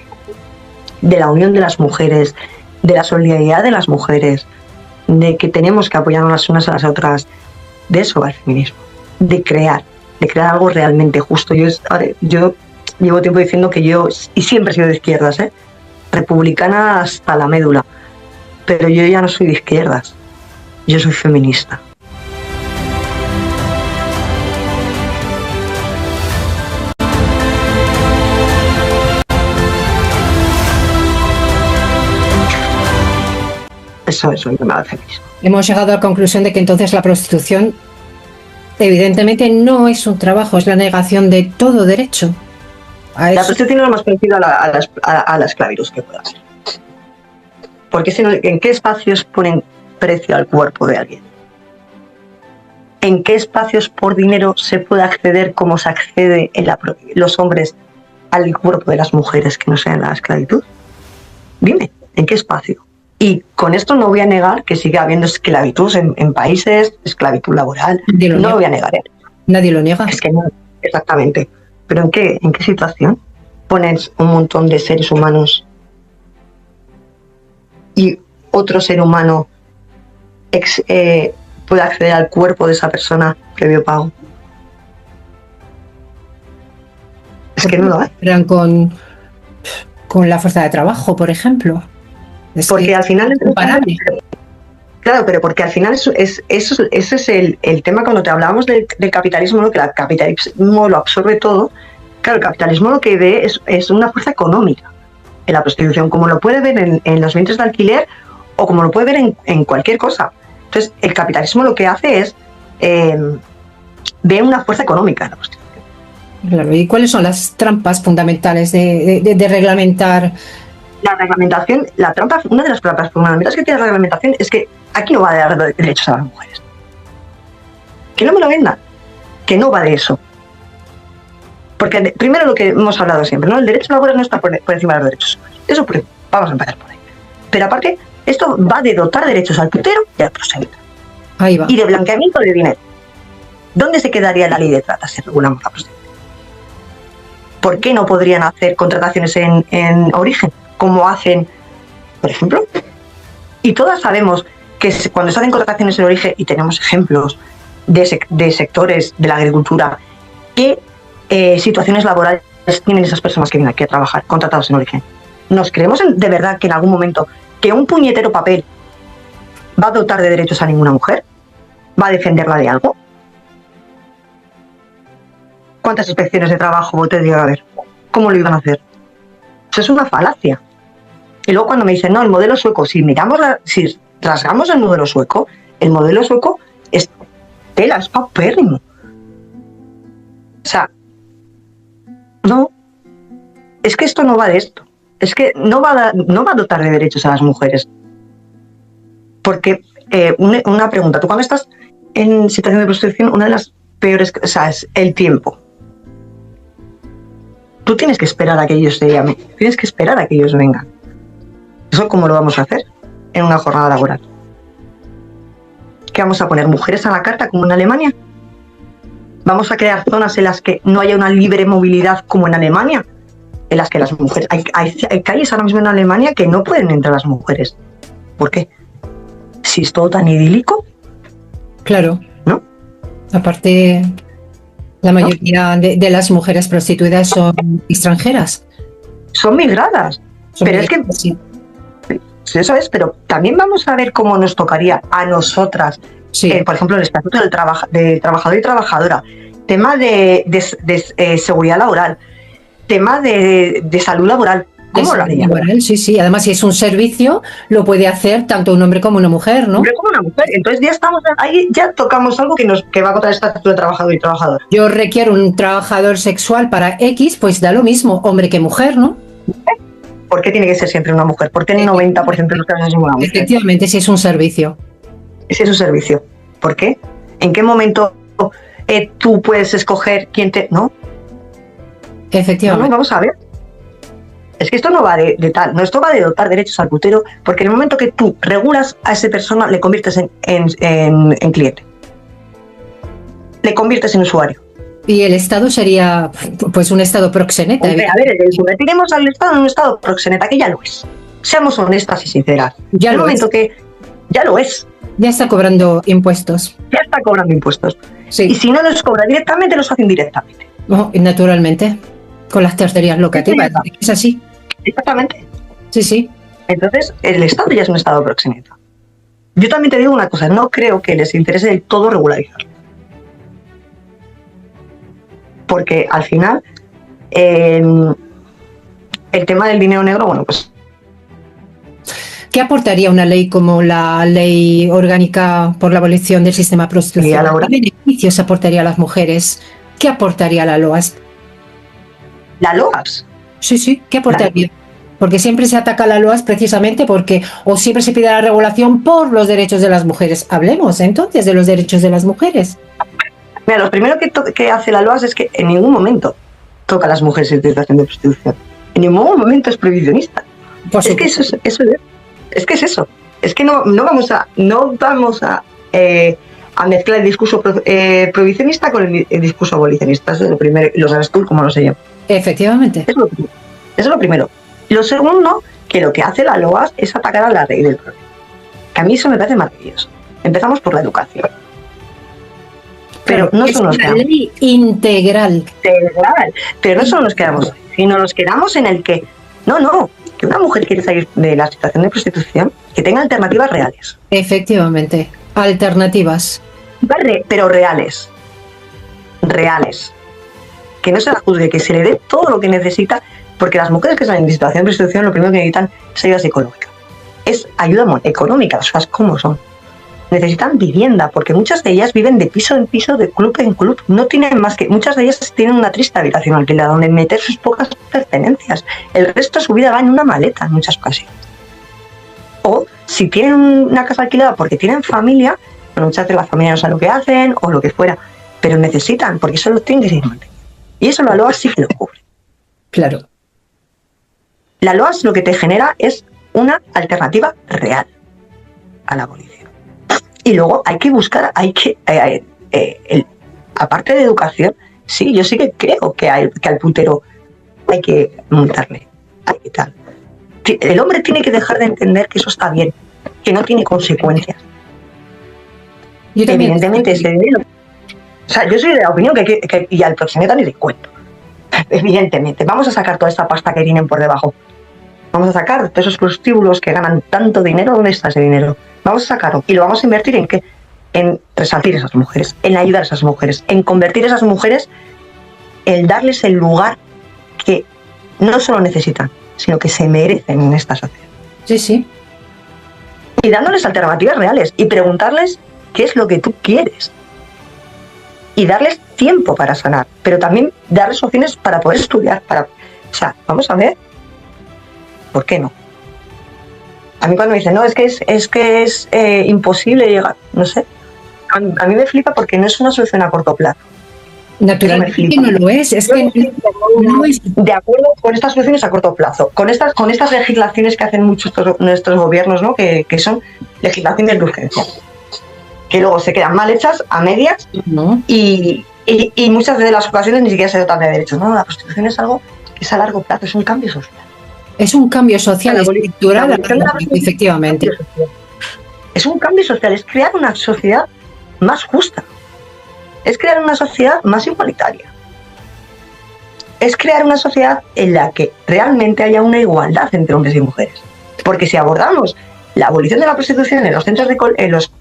De la unión de las mujeres, de la solidaridad de las mujeres, de que tenemos que apoyarnos las unas a las otras, de eso va el feminismo. De crear algo realmente justo. Yo llevo tiempo diciendo que yo, y siempre he sido de izquierdas, republicana hasta la médula, pero yo ya no soy de izquierdas. Yo soy feminista. Eso es lo que me da el feminismo. Hemos llegado a la conclusión de que entonces la prostitución evidentemente no es un trabajo, es la negación de todo derecho. La prostitución es lo más parecido a la esclavitud que pueda ser. Porque si no, ¿en qué espacios ponen precio al cuerpo de alguien? ¿En qué espacios por dinero se puede acceder como se accede los hombres al cuerpo de las mujeres que no sean la esclavitud? Dime, ¿en qué espacio? Y con esto no voy a negar que sigue habiendo esclavitud en países, esclavitud laboral, no lo voy a negar. Nadie lo niega. Es que no, exactamente. ¿Pero en qué situación pones un montón de seres humanos y otro ser humano puede acceder al cuerpo de esa persona previo pago? Es que no lo hay. Eran con la fuerza de trabajo, por ejemplo. Porque al final es comparable. Claro, pero porque al final ese es el tema cuando te hablábamos del capitalismo, ¿no? Que el capitalismo lo absorbe todo. Claro, el capitalismo lo que ve es una fuerza económica en la prostitución, como lo puede ver en los vientres de alquiler o como lo puede ver en cualquier cosa. Entonces, el capitalismo lo que hace es ve una fuerza económica en la prostitución. Claro, ¿y cuáles son las trampas fundamentales de reglamentar? La reglamentación, una de las trampas fundamentales que tiene la reglamentación es que aquí no va a dar derechos a las mujeres. Que no me lo vendan, que no va de eso. Porque primero lo que hemos hablado siempre, ¿no? El derecho laboral no está por encima de los derechos humanos. Eso vamos a empezar por ahí. Pero aparte, esto va de dotar derechos al putero y al prosénita. Ahí va. Y de blanqueamiento de dinero. ¿Dónde se quedaría la ley de trata si regulamos la prostitución? ¿Por qué no podrían hacer contrataciones en origen, como hacen, por ejemplo? Y todas sabemos que cuando se hacen contrataciones en origen, y tenemos ejemplos de sectores de la agricultura, ¿qué situaciones laborales tienen esas personas que vienen aquí a trabajar contratados en origen? ¿Nos creemos de verdad que en algún momento que un puñetero papel va a dotar de derechos a ninguna mujer? ¿Va a defenderla de algo? ¿Cuántas inspecciones de trabajo tendría que haber? ¿Cómo lo iban a hacer? Eso es una falacia. Y luego cuando me dicen, no, el modelo sueco, si rasgamos el modelo sueco es tela, es paupérrimo. O sea, no, es que esto no va de esto. Es que no va a dotar de derechos a las mujeres. Porque, una pregunta, tú cuando estás en situación de prostitución, una de las peores, o sea, es el tiempo. Tú tienes que esperar a que ellos te llamen, tienes que esperar a que ellos vengan. ¿Eso cómo lo vamos a hacer en una jornada laboral? ¿Qué vamos a poner? ¿Mujeres a la carta como en Alemania? ¿Vamos a crear zonas en las que no haya una libre movilidad como en Alemania? En las que las mujeres... Hay calles ahora mismo en Alemania que no pueden entrar las mujeres. ¿Por qué? Si es todo tan idílico. Claro. ¿No? Aparte, la mayoría de las mujeres prostituidas son extranjeras. Son migradas. Pero es que... Sí. Eso es, pero también vamos a ver cómo nos tocaría a nosotras, Sí. por ejemplo, el estatuto del trabajador y trabajadora, tema de seguridad laboral, tema de salud laboral. ¿Cómo lo haría? Sí, sí. Además, si es un servicio, lo puede hacer tanto un hombre como una mujer, ¿no? Hombre como una mujer. Entonces ya estamos ahí, ya tocamos algo que va contra el estatuto de trabajador y trabajadora. Yo requiero un trabajador sexual para X, pues da lo mismo, hombre que mujer, ¿no? ¿Por qué tiene que ser siempre una mujer? ¿Por qué el 90% de los casos es una mujer? Efectivamente, si es un servicio. Ese es un servicio. ¿Por qué? ¿En qué momento tú puedes escoger quién te...? ¿No? Efectivamente. No, vamos a ver. Es que esto no va de tal, no, esto va de dotar derechos al putero, porque en el momento que tú regulas a esa persona, le conviertes en cliente. Le conviertes en usuario. Y el Estado sería, pues, un Estado proxeneta. Hombre, a ver, convertiremos al Estado en un Estado proxeneta, que ya lo es. Seamos honestas y sinceras. Ya en el lo momento es. que ya lo es. Ya está cobrando impuestos. Ya está cobrando impuestos. Y Sí, si no los cobra directamente, los hace indirectamente. naturalmente. Con las tercerías locativas. Sí, Es así. Exactamente. Sí, sí. Entonces, el Estado ya es un Estado proxeneta. Yo también te digo una cosa, no creo que les interese del todo regularizar. Porque al final, el tema del dinero negro, bueno, pues... ¿Qué aportaría una ley como la Ley Orgánica por la Abolición del Sistema Ley Prostitucional? laboral. ¿Qué beneficios aportaría a las mujeres? ¿Qué aportaría la LOAS? La LOAS. Sí, sí, ¿qué aportaría? Porque siempre se ataca a la LOAS precisamente porque, o siempre se pide la regulación por los derechos de las mujeres. Hablemos entonces de los derechos de las mujeres. Mira, lo primero que hace la LOAS es que en ningún momento toca a las mujeres en situación de prostitución. En ningún momento es prohibicionista. Por Es que eso es eso. Es que no vamos a mezclar el discurso prohibicionista con el discurso abolicionista. Eso es lo primero, y lo sabes tú como lo sé yo. Efectivamente. Eso es lo primero. Lo segundo, que lo que hace la LOAS es atacar a la raíz del problema. Que a mí eso me parece maravilloso. Empezamos por la educación. Pero no es solo nos una quedamos. ley integral. Pero no solo nos quedamos, sino nos quedamos en el que, que una mujer quiere salir de la situación de prostitución, que tenga alternativas reales. Efectivamente. Alternativas. Pero reales. Reales. Que no se la juzgue, que se le dé todo lo que necesita, porque las mujeres que salen de situación de prostitución lo primero que necesitan es ayuda psicológica. Es ayuda económica, las cosas como son. Necesitan vivienda, porque muchas de ellas viven de piso en piso, de club en club. No tienen más que... Muchas de ellas tienen una triste habitación alquilada donde meter sus pocas pertenencias. El resto de su vida va en una maleta en muchas ocasiones. O si tienen una casa alquilada porque tienen familia, bueno, muchas veces la familia no sabe lo que hacen o lo que fuera, pero necesitan, porque eso lo tienen que seguir manteniendo. Y eso la LOAS sí que lo cubre. Claro. La LOAS lo que te genera es una alternativa real a la abolición. Y luego hay que buscar, aparte de educación, sí, yo sí que creo que al putero hay que multarle, hay que tal. El hombre tiene que dejar de entender que eso está bien, que no tiene consecuencias. Yo también. Evidentemente ese dinero. O sea, yo soy de la opinión que y al proxeneta ni le cuento. Evidentemente, vamos a sacar toda esta pasta que tienen por debajo. Vamos a sacar todos esos prostíbulos que ganan tanto dinero. ¿Dónde está ese dinero? Vamos a sacarlo y lo vamos a invertir ¿en qué? En resaltar a esas mujeres, en ayudar a esas mujeres, en convertir a esas mujeres, en darles el lugar que no solo necesitan, sino que se merecen en esta sociedad. Sí, sí. Y dándoles alternativas reales y preguntarles qué es lo que tú quieres. Y darles tiempo para sanar, pero también darles opciones para poder estudiar. O sea, vamos a ver, ¿por qué no? A mí cuando me dicen, no, es que es imposible llegar, no sé. A mí me flipa porque no es una solución a corto plazo. Naturalmente no lo es. Es que no es. De acuerdo con estas soluciones a corto plazo, con estas legislaciones que hacen muchos nuestros gobiernos, ¿no? Que son legislaciones de urgencia, que luego se quedan mal hechas, a medias, ¿no? Y muchas de las ocasiones ni siquiera se dotan de derechos, ¿no? La prostitución es algo que es a largo plazo, es un cambio social. Es un cambio social estructural, efectivamente. Es un cambio social, es crear una sociedad más justa, es crear una sociedad más igualitaria, es crear una sociedad en la que realmente haya una igualdad entre hombres y mujeres. Porque si abordamos la abolición de la prostitución en los centros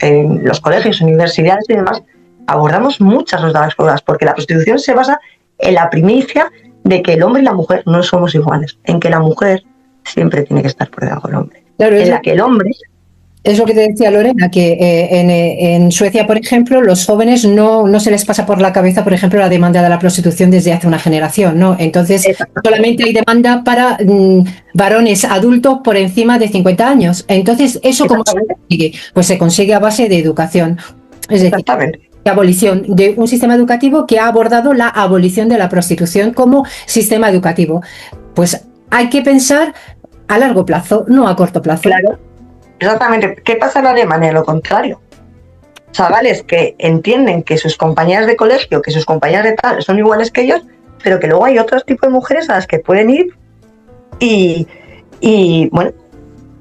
en los colegios, universidades y demás, abordamos muchas otras cosas, porque la prostitución se basa en la primicia de que el hombre y la mujer no somos iguales, en que la mujer siempre tiene que estar por debajo del hombre, claro, en la que el hombre... Es lo que te decía Lorena, que en Suecia, por ejemplo, los jóvenes no se les pasa por la cabeza, por ejemplo, la demanda de la prostitución desde hace una generación, ¿no? Entonces, solamente hay demanda para varones adultos por encima de 50 años. Entonces, ¿eso cómo se consigue? Pues se consigue a base de educación. Es decir, de abolición de un sistema educativo que ha abordado la abolición de la prostitución como sistema educativo. Pues hay que pensar a largo plazo, no a corto plazo. Claro. Exactamente. ¿Qué pasa en Alemania? Lo contrario. Chavales que entienden que sus compañeras de colegio, que sus compañeras de tal son iguales que ellos, pero que luego hay otros tipos de mujeres a las que pueden ir y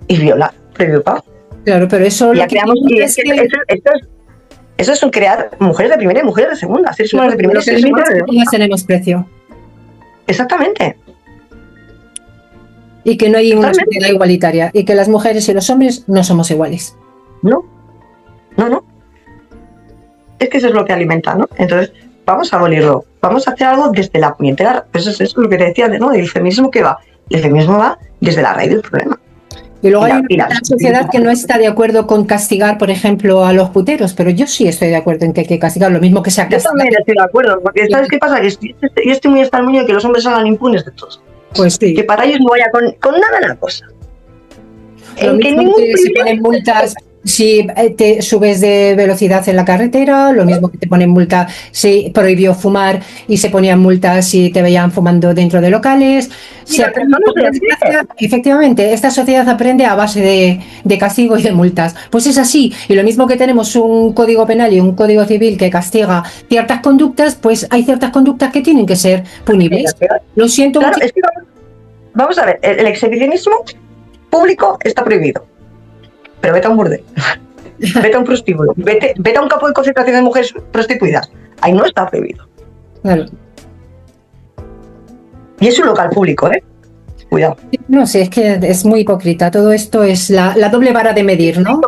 violar previo pago. Claro, pero eso ya creamos eso es crear mujeres de primera y mujeres de segunda. Seres humanos de primera y seres humanos de segunda. Tenemos precio. Exactamente. Y que no hay una sociedad igualitaria y que las mujeres y los hombres no somos iguales. No. Es que eso es lo que alimenta, ¿no? Entonces, vamos a abolirlo. Vamos a hacer algo desde la puñetera. Eso es lo que te decía, ¿no? El feminismo que va. El feminismo va desde la raíz del problema. Y luego hay una sociedad que no está de acuerdo con castigar, por ejemplo, a los puteros, pero yo sí estoy de acuerdo en que hay que castigar, lo mismo que se ha castigado. Yo también estoy de acuerdo, porque ¿sabes qué pasa? Que yo estoy muy hasta el moño de que los hombres salgan impunes de todo. Pues sí. Que para ellos no vaya con nada la cosa. En que se ponen multas si te subes de velocidad en la carretera, lo mismo que te ponen multa si prohibió fumar y se ponían multas si te veían fumando dentro de locales. Efectivamente, esta sociedad aprende a base de castigo y de multas. Pues es así. Y lo mismo que tenemos un código penal y un código civil que castiga ciertas conductas, pues hay ciertas conductas que tienen que ser punibles. Lo siento. Claro, es que vamos a ver, el exhibicionismo público está prohibido. Pero vete a un burdel, vete a un prostíbulo, vete a un campo de concentración de mujeres prostituidas. Ahí no está prohibido. Claro. Y es un local público, ¿eh? Cuidado. No sé, es que es muy hipócrita. Todo esto es la doble vara de medir, ¿no?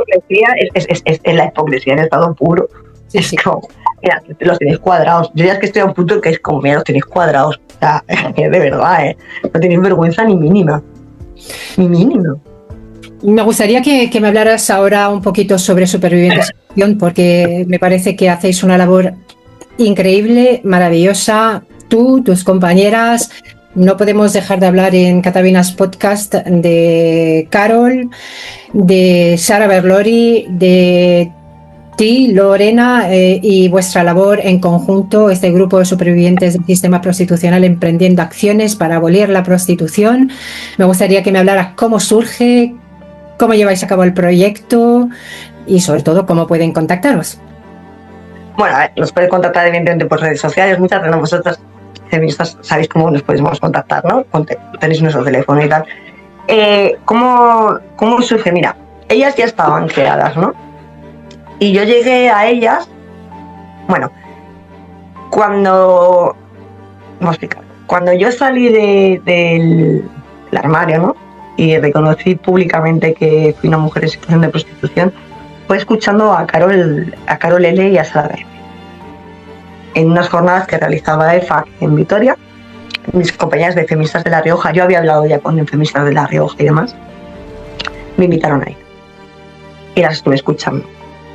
Es la hipocresía en estado puro. Sí, es como, mira, los tenéis cuadrados. Yo ya es que estoy a un punto en que es como, mira, los tenéis cuadrados. O sea, de verdad, ¿eh? No tenéis vergüenza ni mínima. Ni mínima. Me gustaría que me hablaras ahora un poquito sobre Supervivientes en Acción, porque me parece que hacéis una labor increíble, maravillosa. Tú, tus compañeras, no podemos dejar de hablar en Catavinas Podcast de Carol, de Sara Berlori, de ti, Lorena, y vuestra labor en conjunto, este grupo de supervivientes del sistema prostitucional emprendiendo acciones para abolir la prostitución. Me gustaría que me hablaras cómo surge, cómo lleváis a cabo el proyecto y sobre todo cómo pueden contactaros. Bueno, a ver, nos podéis contactar evidentemente por redes sociales, muchas de vosotras feministas sabéis cómo nos podemos contactar, ¿no? Tenéis nuestro teléfono y tal. ¿Cómo surge? Mira, ellas ya estaban creadas, ¿no? Y yo llegué a ellas, bueno, cuando yo salí del armario, ¿no? Y reconocí públicamente que fui una mujer en situación de prostitución, fue escuchando a Carol L. y a Sara Bebe en unas jornadas que realizaba EFAC en Vitoria. Mis compañeras de Feministas de La Rioja, yo había hablado ya con Feministas de La Rioja y demás, me invitaron a ir y las estuve escuchando.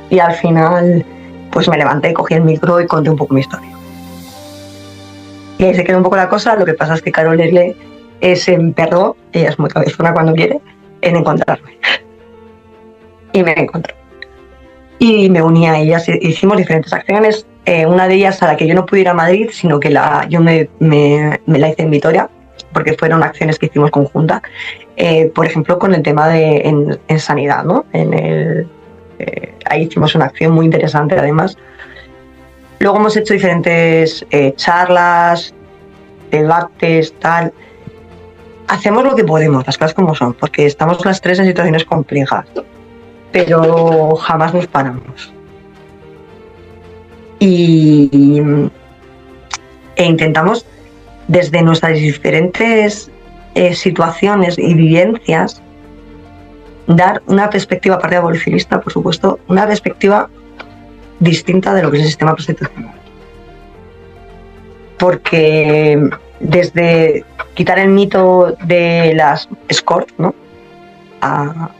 Y al final, pues me levanté, cogí el micro y conté un poco mi historia. Y ahí se quedó un poco la cosa. Lo que pasa es que Carol L. se emperró, ella es muy cabezona cuando quiere, en encontrarme. Y me encontró. Y me uní a ellas, hicimos diferentes acciones. Una de ellas a la que yo no pude ir a Madrid, sino que yo me la hice en Vitoria, porque fueron acciones que hicimos conjuntas. Por ejemplo, con el tema en sanidad, ¿no? Ahí hicimos una acción muy interesante, además. Luego hemos hecho diferentes charlas, debates, tal. Hacemos lo que podemos, las cosas como son, porque estamos las tres en situaciones complejas, pero jamás nos paramos. E intentamos, desde nuestras diferentes situaciones y vivencias, dar una perspectiva, aparte de abolicionista, por supuesto, una perspectiva distinta de lo que es el sistema prostitucional. Porque desde quitar el mito de las escort, ¿no? Al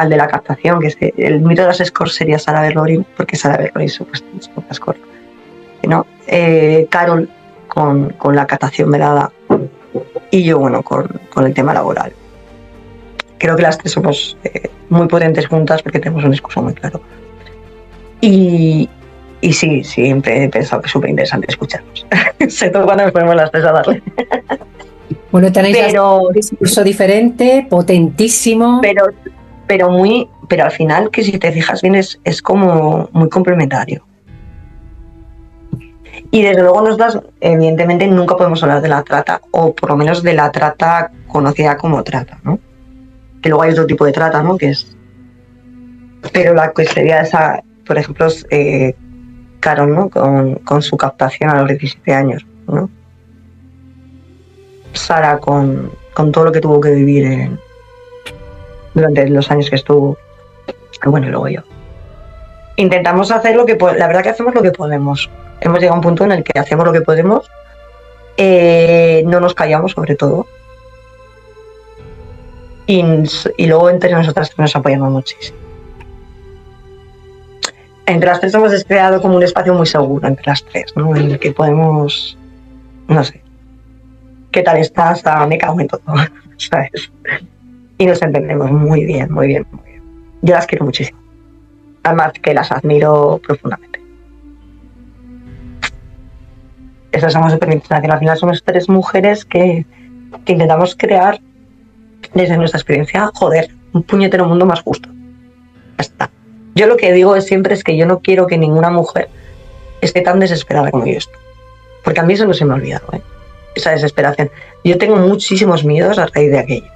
de la captación, que el mito de las escort sería Sara Berlorin, porque Sara Berlorin supuestamente es una escort, ¿no? Carol con la captación velada y yo, bueno, con el tema laboral. Creo que las tres somos muy potentes juntas porque tenemos un discurso muy claro. Y sí, siempre he pensado que es súper interesante escucharnos. Sobre todo cuando nos ponemos las tres a darle. Bueno, tenéis un discurso diferente, potentísimo. Pero al final, que si te fijas bien, es como muy complementario. Y desde luego nosotras, evidentemente, nunca podemos hablar de la trata, o por lo menos de la trata conocida como trata, ¿no? Que luego hay otro tipo de trata, ¿no? Pero la que sería esa, por ejemplo, es Carol, ¿no? Con su captación a los 17 años, ¿no? Sara con todo lo que tuvo que vivir durante los años que estuvo. Bueno, y luego yo. Intentamos hacer la verdad que hacemos lo que podemos. Hemos llegado a un punto en el que hacemos lo que podemos, no nos callamos sobre todo. Y luego entre nosotras nos apoyamos muchísimo. Entre las tres hemos creado como un espacio muy seguro entre las tres, ¿no? En el que podemos, no sé, ¿qué tal estás? Me cago en todo, ¿sabes? Y nos entendemos muy bien, muy bien, muy bien. Yo las quiero muchísimo. Además que las admiro profundamente. Eso somos súper internacional. Al final somos tres mujeres que intentamos crear desde nuestra experiencia, un puñetero mundo más justo. Ya está. Yo lo que digo siempre es que yo no quiero que ninguna mujer esté tan desesperada como yo estoy. Porque a mí eso no se me ha olvidado, esa desesperación. Yo tengo muchísimos miedos a raíz de aquello.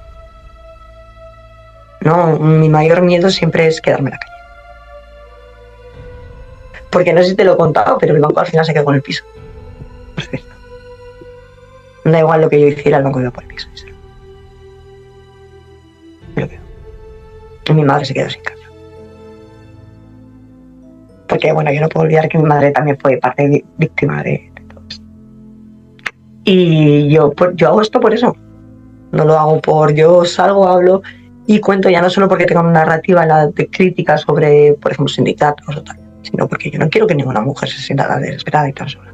No, mi mayor miedo siempre es quedarme en la calle. Porque no sé si te lo he contado, pero el banco al final se quedó con el piso. Perfecto. No da igual lo que yo hiciera, el banco iba por el piso. Y mi madre se quedó sin casa. Porque, bueno, yo no puedo olvidar que mi madre también fue parte víctima de todo esto. Y yo hago esto por eso. No lo hago yo salgo, hablo y cuento, ya no solo porque tengo una narrativa de crítica sobre, por ejemplo, sindicatos o tal, sino porque yo no quiero que ninguna mujer se sienta tan desesperada y tan sola.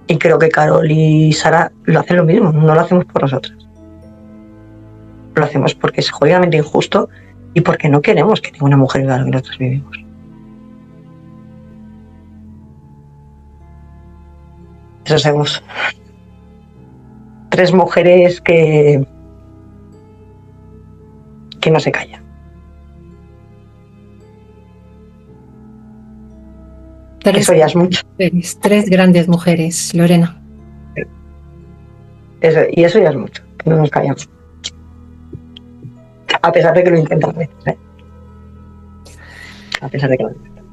Y creo que Carol y Sara lo hacen lo mismo, no lo hacemos por nosotras. Lo hacemos porque es jodidamente injusto y porque no queremos que ninguna mujer viva lo que nosotros vivimos. Eso somos. Tres mujeres que no se callan. Eso ya es mucho. Tres grandes mujeres, Lorena. Y eso ya es mucho, que no nos callamos. A pesar de que lo intentan a veces, ¿eh? A pesar de que lo intentan.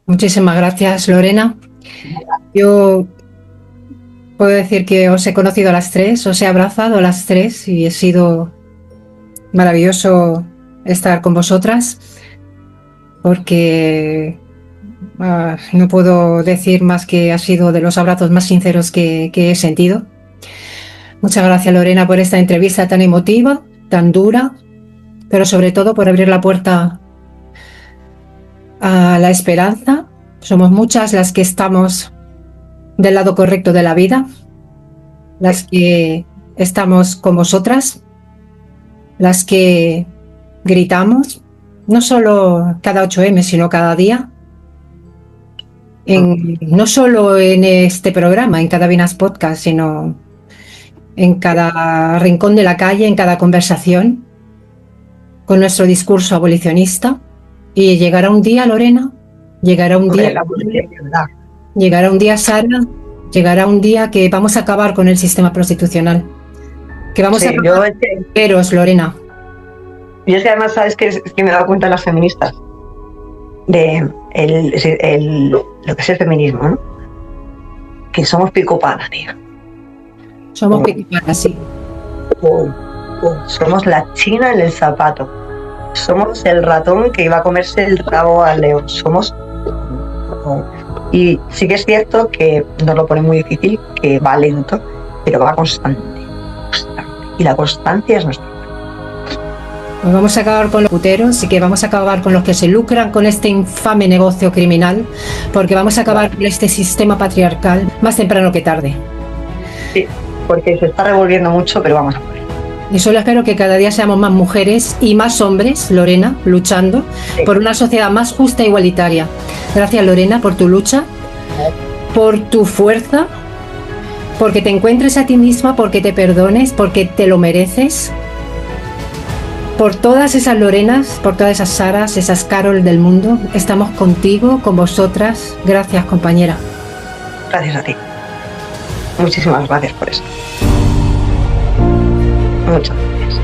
Muchísimas gracias, Lorena. Yo puedo decir que os he conocido a las tres, os he abrazado a las tres y ha sido maravilloso estar con vosotras, porque no puedo decir más que ha sido de los abrazos más sinceros que he sentido. Muchas gracias, Lorena, por esta entrevista tan emotiva, tan dura, pero sobre todo por abrir la puerta a la esperanza. Somos muchas las que estamos del lado correcto de la vida, las que estamos con vosotras, las que gritamos, no solo cada 8M, sino cada día, no solo en este programa, en Catavinas Podcast, sino en cada rincón de la calle, en cada conversación, con nuestro discurso abolicionista. Y llegará un día, Lorena, llegará un día, Sara, llegará un día que vamos a acabar con el sistema prostitucional, que vamos a acabar con Lorena. Y es que además, ¿sabes qué? Es que me he dado cuenta de las feministas de lo que es el feminismo, ¿no? Que somos picopanas, tío. Somos picopanas, sí. Somos la china en el zapato. Somos el ratón que iba a comerse el rabo al león. Somos... Y sí que es cierto que nos lo pone muy difícil, que va lento, pero va constante. Y la constancia es nuestra. Pues vamos a acabar con los puteros y que vamos a acabar con los que se lucran con este infame negocio criminal, porque vamos a acabar con este sistema patriarcal más temprano que tarde. Sí, porque se está revolviendo mucho, pero vamos a ver. Y solo espero que cada día seamos más mujeres y más hombres, Lorena, luchando por una sociedad más justa e igualitaria. Gracias, Lorena, por tu lucha, por tu fuerza, porque te encuentres a ti misma, porque te perdones, porque te lo mereces. Por todas esas Lorenas, por todas esas Saras, esas Carol del mundo, estamos contigo, con vosotras. Gracias, compañera. Gracias a ti. Muchísimas gracias por eso. Muchas gracias.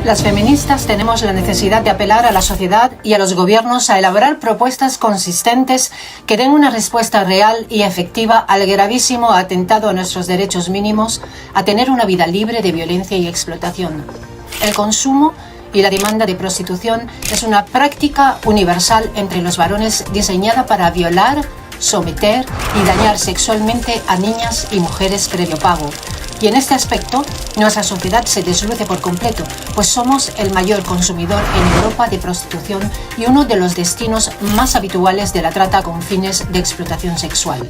Las feministas tenemos la necesidad de apelar a la sociedad y a los gobiernos a elaborar propuestas consistentes que den una respuesta real y efectiva al gravísimo atentado a nuestros derechos mínimos, a tener una vida libre de violencia y explotación. El consumo y la demanda de prostitución es una práctica universal entre los varones diseñada para violar, someter y dañar sexualmente a niñas y mujeres previo pago. Y en este aspecto, nuestra sociedad se desluce por completo, pues somos el mayor consumidor en Europa de prostitución y uno de los destinos más habituales de la trata con fines de explotación sexual.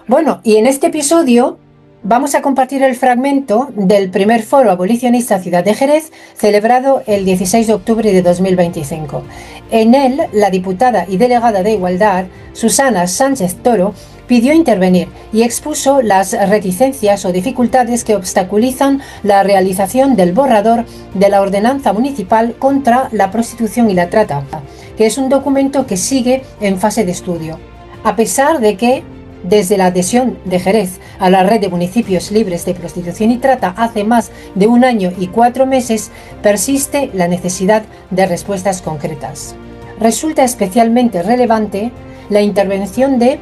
Bueno, y en este episodio vamos a compartir el fragmento del primer foro abolicionista Ciudad de Jerez, celebrado el 16 de octubre de 2025. En él, la diputada y delegada de Igualdad, Susana Sánchez Toro, pidió intervenir y expuso las reticencias o dificultades que obstaculizan la realización del borrador de la Ordenanza Municipal contra la Prostitución y la Trata, que es un documento que sigue en fase de estudio. A pesar de que, desde la adhesión de Jerez a la red de municipios libres de prostitución y trata hace más de 1 año y 4 meses, persiste la necesidad de respuestas concretas. Resulta especialmente relevante la intervención de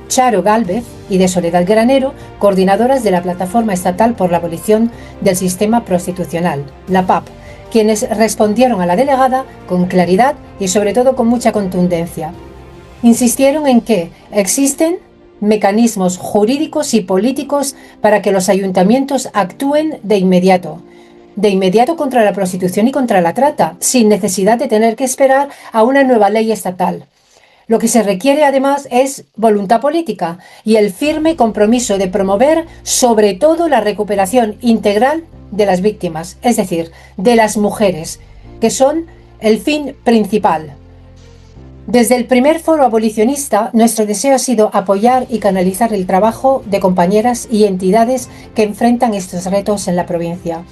Charo Gálvez y de Soledad Granero, coordinadoras de la Plataforma Estatal por la Abolición del Sistema Prostitucional, la PAP, quienes respondieron a la delegada con claridad y sobre todo con mucha contundencia. Insistieron en que existen mecanismos jurídicos y políticos para que los ayuntamientos actúen de inmediato contra la prostitución y contra la trata, sin necesidad de tener que esperar a una nueva ley estatal. Lo que se requiere además es voluntad política y el firme compromiso de promover sobre todo la recuperación integral de las víctimas, es decir, de las mujeres, que son el fin principal. Desde el primer foro abolicionista, nuestro deseo ha sido apoyar y canalizar el trabajo de compañeras y entidades que enfrentan estos retos en la provincia,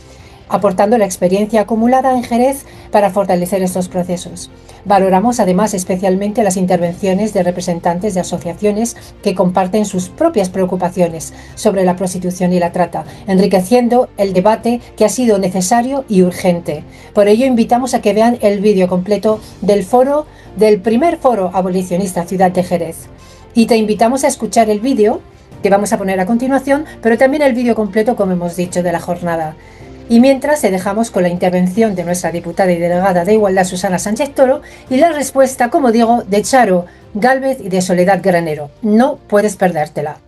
aportando la experiencia acumulada en Jerez para fortalecer estos procesos. Valoramos además especialmente las intervenciones de representantes de asociaciones que comparten sus propias preocupaciones sobre la prostitución y la trata, enriqueciendo el debate que ha sido necesario y urgente. Por ello invitamos a que vean el vídeo completo del primer foro abolicionista Ciudad de Jerez. Y te invitamos a escuchar el vídeo que vamos a poner a continuación, pero también el vídeo completo, como hemos dicho, de la jornada. Y mientras te dejamos con la intervención de nuestra diputada y delegada de Igualdad, Susana Sánchez Toro, y la respuesta, como digo, de Charo Gálvez y de Soledad Granero. No puedes perdértela.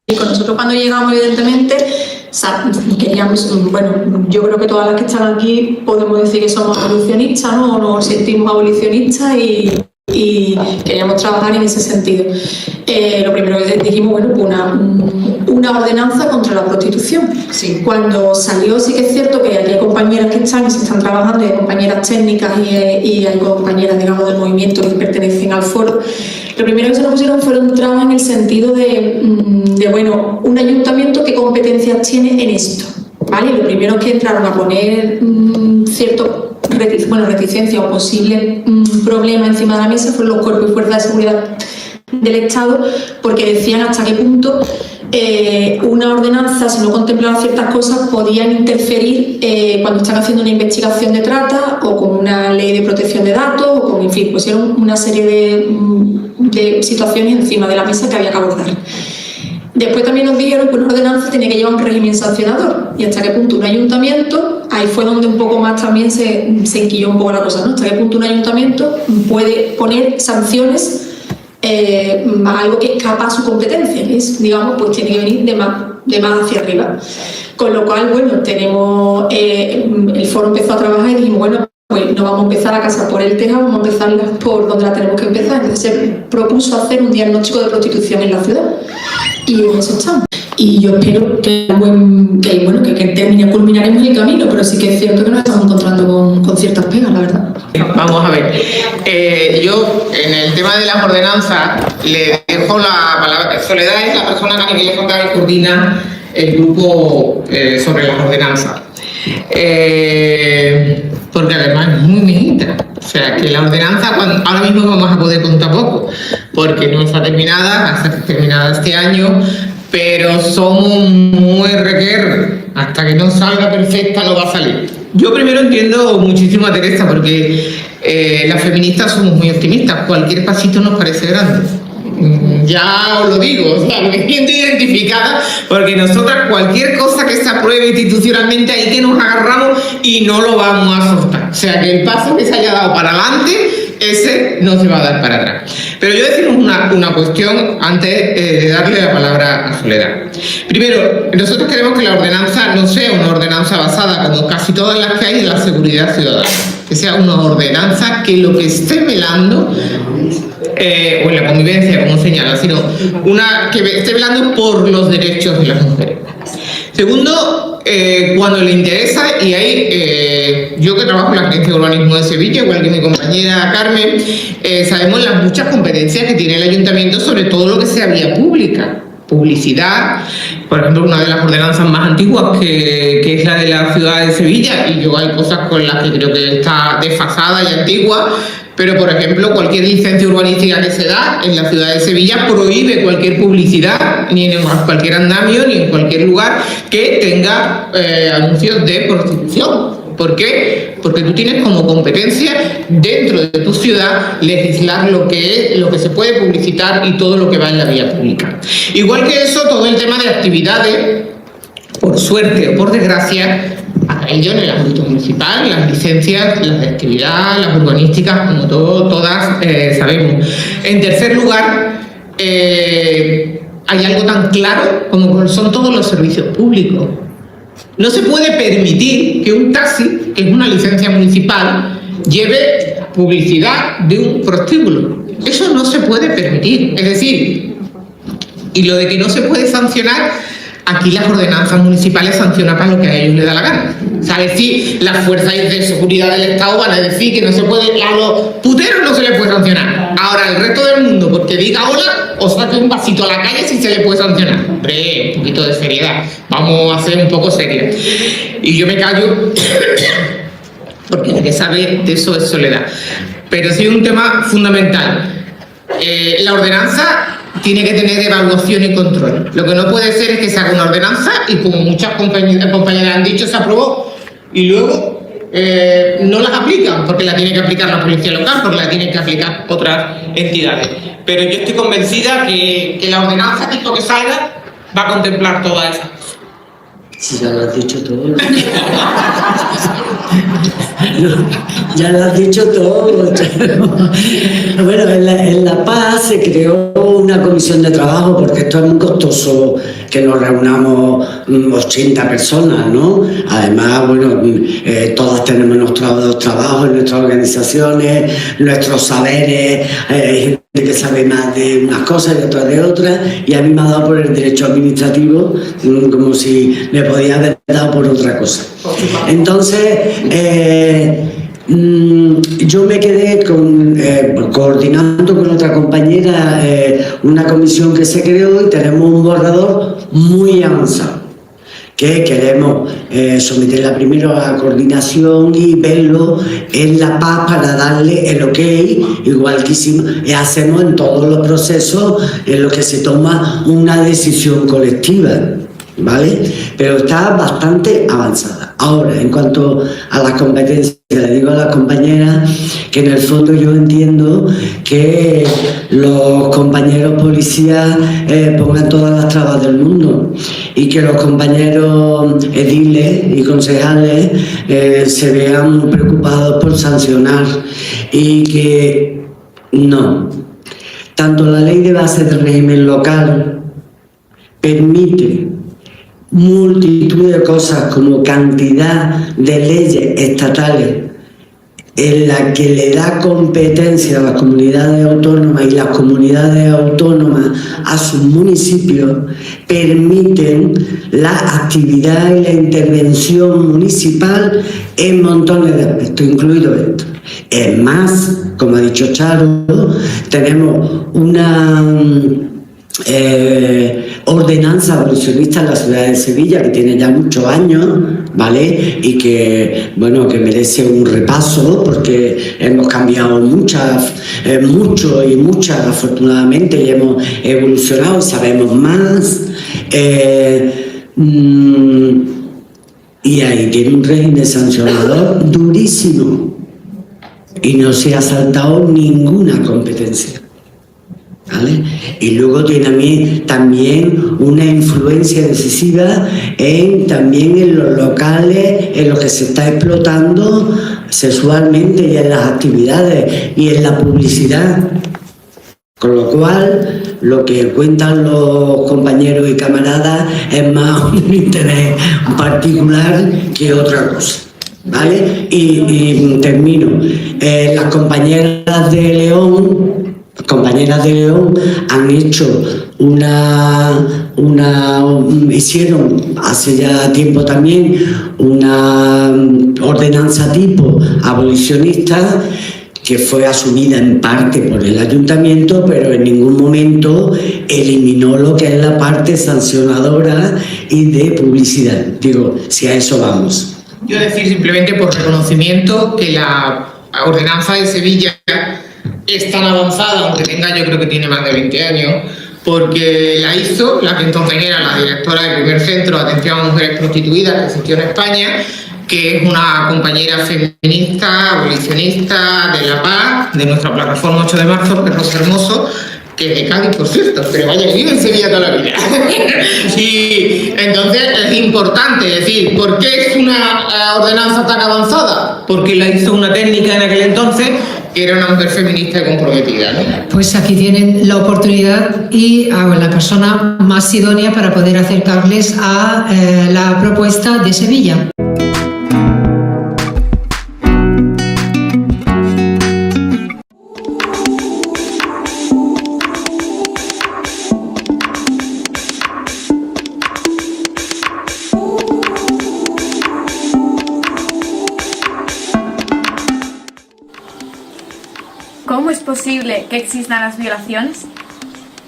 Y con nosotros cuando llegamos, evidentemente, queríamos, bueno, yo creo que todas las que están aquí podemos decir que somos abolicionistas, ¿no? O nos sentimos abolicionistas y queríamos trabajar en ese sentido. Lo primero que dijimos, bueno, pues una ordenanza contra la prostitución. Sí. Cuando salió, sí que es cierto que aquí hay compañeras que se están trabajando, hay compañeras técnicas y hay compañeras, digamos, del movimiento que pertenecen al foro. Lo primero que se nos pusieron fueron trabas en el sentido de bueno, un ayuntamiento, ¿qué competencias tiene en esto? ¿Vale? Lo primero que entraron a poner reticencia o posible problema encima de la mesa fueron los cuerpos y fuerzas de seguridad del Estado, porque decían hasta qué punto una ordenanza, si no contemplaba ciertas cosas, podían interferir cuando están haciendo una investigación de trata o con una ley de protección de datos, o con, en fin, pusieron una serie de situaciones encima de la mesa que había que abordar. Después también nos dijeron que una ordenanza tenía que llevar un régimen sancionador, y hasta qué punto un ayuntamiento, ahí fue donde un poco más también se enquilló un poco la cosa, ¿no? Hasta qué punto un ayuntamiento puede poner sanciones a algo que escapa a su competencia, es, digamos, pues tiene que venir de más hacia arriba. Con lo cual, bueno, tenemos el foro empezó a trabajar y dijimos, bueno, pues no vamos a empezar a casar por el tejado, vamos a empezar por donde la tenemos que empezar. Entonces se propuso hacer un diagnóstico de prostitución en la ciudad y en eso estamos. Y yo espero que culminaremos el camino, pero sí que es cierto que nos estamos encontrando con ciertas pegas, la verdad. Vamos a ver, yo en el tema de las ordenanzas le dejo la palabra. Soledad es la persona que a nivel local coordina el grupo sobre las ordenanzas, porque además es muy minita. O sea, que la ordenanza ahora mismo no vamos a poder contar poco, porque no está terminada, va a ser terminada este año, pero somos muy hasta que no salga perfecta no va a salir. Yo primero entiendo muchísimo a Teresa, porque las feministas somos muy optimistas, cualquier pasito nos parece grande. Ya os lo digo, o sea, me siento identificada, porque nosotras cualquier cosa que se apruebe institucionalmente hay que nos agarramos y no lo vamos a soltar. O sea, que el paso que se haya dado para adelante, ese no se va a dar para atrás. Pero yo decimos una cuestión antes de darle la palabra a Soledad. Primero, nosotros queremos que la ordenanza no sea una ordenanza basada, como casi todas las que hay, en la seguridad ciudadana. Que sea una ordenanza que lo que esté velando, o en la convivencia, como señala, sino una que esté velando por los derechos de las mujeres. Segundo, cuando le interesa, y ahí yo que trabajo en la Agencia de Urbanismo de Sevilla, igual que mi compañera Carmen, sabemos las muchas competencias que tiene el ayuntamiento sobre todo lo que sea vía pública. Publicidad, por ejemplo, una de las ordenanzas más antiguas que es la de la ciudad de Sevilla, y yo hay cosas con las que creo que está desfasada y antigua, pero por ejemplo cualquier licencia urbanística que se da en la ciudad de Sevilla prohíbe cualquier publicidad, ni en cualquier andamio, ni en cualquier lugar que tenga anuncios de prostitución. ¿Por qué? Porque tú tienes como competencia dentro de tu ciudad legislar lo que se puede publicitar y todo lo que va en la vía pública. Igual que eso, todo el tema de actividades, por suerte o por desgracia, a ello en el ámbito municipal, las licencias, las de actividad, las urbanísticas, como todas sabemos. En tercer lugar, hay algo tan claro como son todos los servicios públicos. No se puede permitir que un taxi, que es una licencia municipal, lleve publicidad de un prostíbulo. Eso no se puede permitir. Es decir, y lo de que no se puede sancionar, aquí las ordenanzas municipales sancionan para lo que a ellos les da la gana. O sea, decir, las fuerzas de seguridad del Estado van a decir que no se puede, a los puteros no se les puede sancionar. Ahora, el resto del mundo, porque diga hola, o saque un vasito a la calle si se le puede sancionar. Hombre, un poquito de seriedad. Vamos a ser un poco serios. Y yo me callo porque el que sabe de eso es Soledad. Pero sí un tema fundamental. La ordenanza tiene que tener evaluación y control. Lo que no puede ser es que se haga una ordenanza y, como muchas compañeras han dicho, se aprobó y luego no las aplican, porque la tiene que aplicar la policía local, porque la tienen que aplicar otras entidades. Pero yo estoy convencida que la ordenanza, tipo que salga, va a contemplar todas esas cosas. Si ya lo has dicho todo. Ya lo has dicho todo. Bueno, en La Paz se creó una comisión de trabajo, porque esto es muy costoso que nos reunamos 80 personas, ¿no? Además, bueno, todas tenemos nuestros trabajos, nuestras organizaciones, nuestros saberes, gente que sabe más de unas cosas y otras de otras, y a mí me ha dado por el derecho administrativo, como si me podía haber dado por otra cosa. Entonces, yo me quedé coordinando con otra compañera una comisión que se creó, y tenemos un borrador muy avanzado que queremos someterla primero a coordinación y verlo en La Paz para darle el ok, igual que hacemos en todos los procesos en los que se toma una decisión colectiva, ¿vale? Pero está bastante avanzada. Ahora, en cuanto a las competencias, le digo a las compañeras que en el fondo yo entiendo que los compañeros policías pongan todas las trabas del mundo, y que los compañeros ediles y concejales se vean preocupados por sancionar, y que no. Tanto la ley de base del régimen local permite multitud de cosas, como cantidad de leyes estatales en la que le da competencia a las comunidades autónomas, y las comunidades autónomas a sus municipios permiten la actividad y la intervención municipal en montones de aspectos, incluido esto. Es más, como ha dicho Charo, tenemos una ordenanza abolicionista en la ciudad de Sevilla, que tiene ya muchos años, ¿vale? Y que, bueno, que merece un repaso, porque hemos cambiado mucho y muchas, afortunadamente, y hemos evolucionado y sabemos más. Y ahí tiene un régimen sancionador durísimo, y no se ha saltado ninguna competencia, ¿vale? Y luego tiene también una influencia decisiva también en los locales en los que se está explotando sexualmente, y en las actividades y en la publicidad. Con lo cual, lo que cuentan los compañeros y camaradas es más un interés particular que otra cosa, ¿vale? Y termino. Las compañeras de León han hecho hicieron hace ya tiempo también una ordenanza tipo abolicionista, que fue asumida en parte por el ayuntamiento, pero en ningún momento eliminó lo que es la parte sancionadora y de publicidad. Digo, si a eso vamos. Yo decir simplemente, por reconocimiento, que la ordenanza de Sevilla es tan avanzada, aunque tenga, yo creo que tiene más de 20 años, porque la hizo la que entonces era la directora del primer centro de atención a mujeres prostituidas que existió en España, que es una compañera feminista, abolicionista de La Paz, de nuestra plataforma 8 de marzo, que es Rosa Hermoso, que es de Cádiz, por cierto, pero vaya, vive en Sevilla toda la vida. Y entonces es importante decir, ¿por qué es una ordenanza tan avanzada? Porque la hizo una técnica en aquel entonces, que era una mujer feminista y comprometida, ¿no? Pues aquí tienen la oportunidad y a la persona más idónea para poder acercarles a la propuesta de Sevilla. posible que existan las violaciones?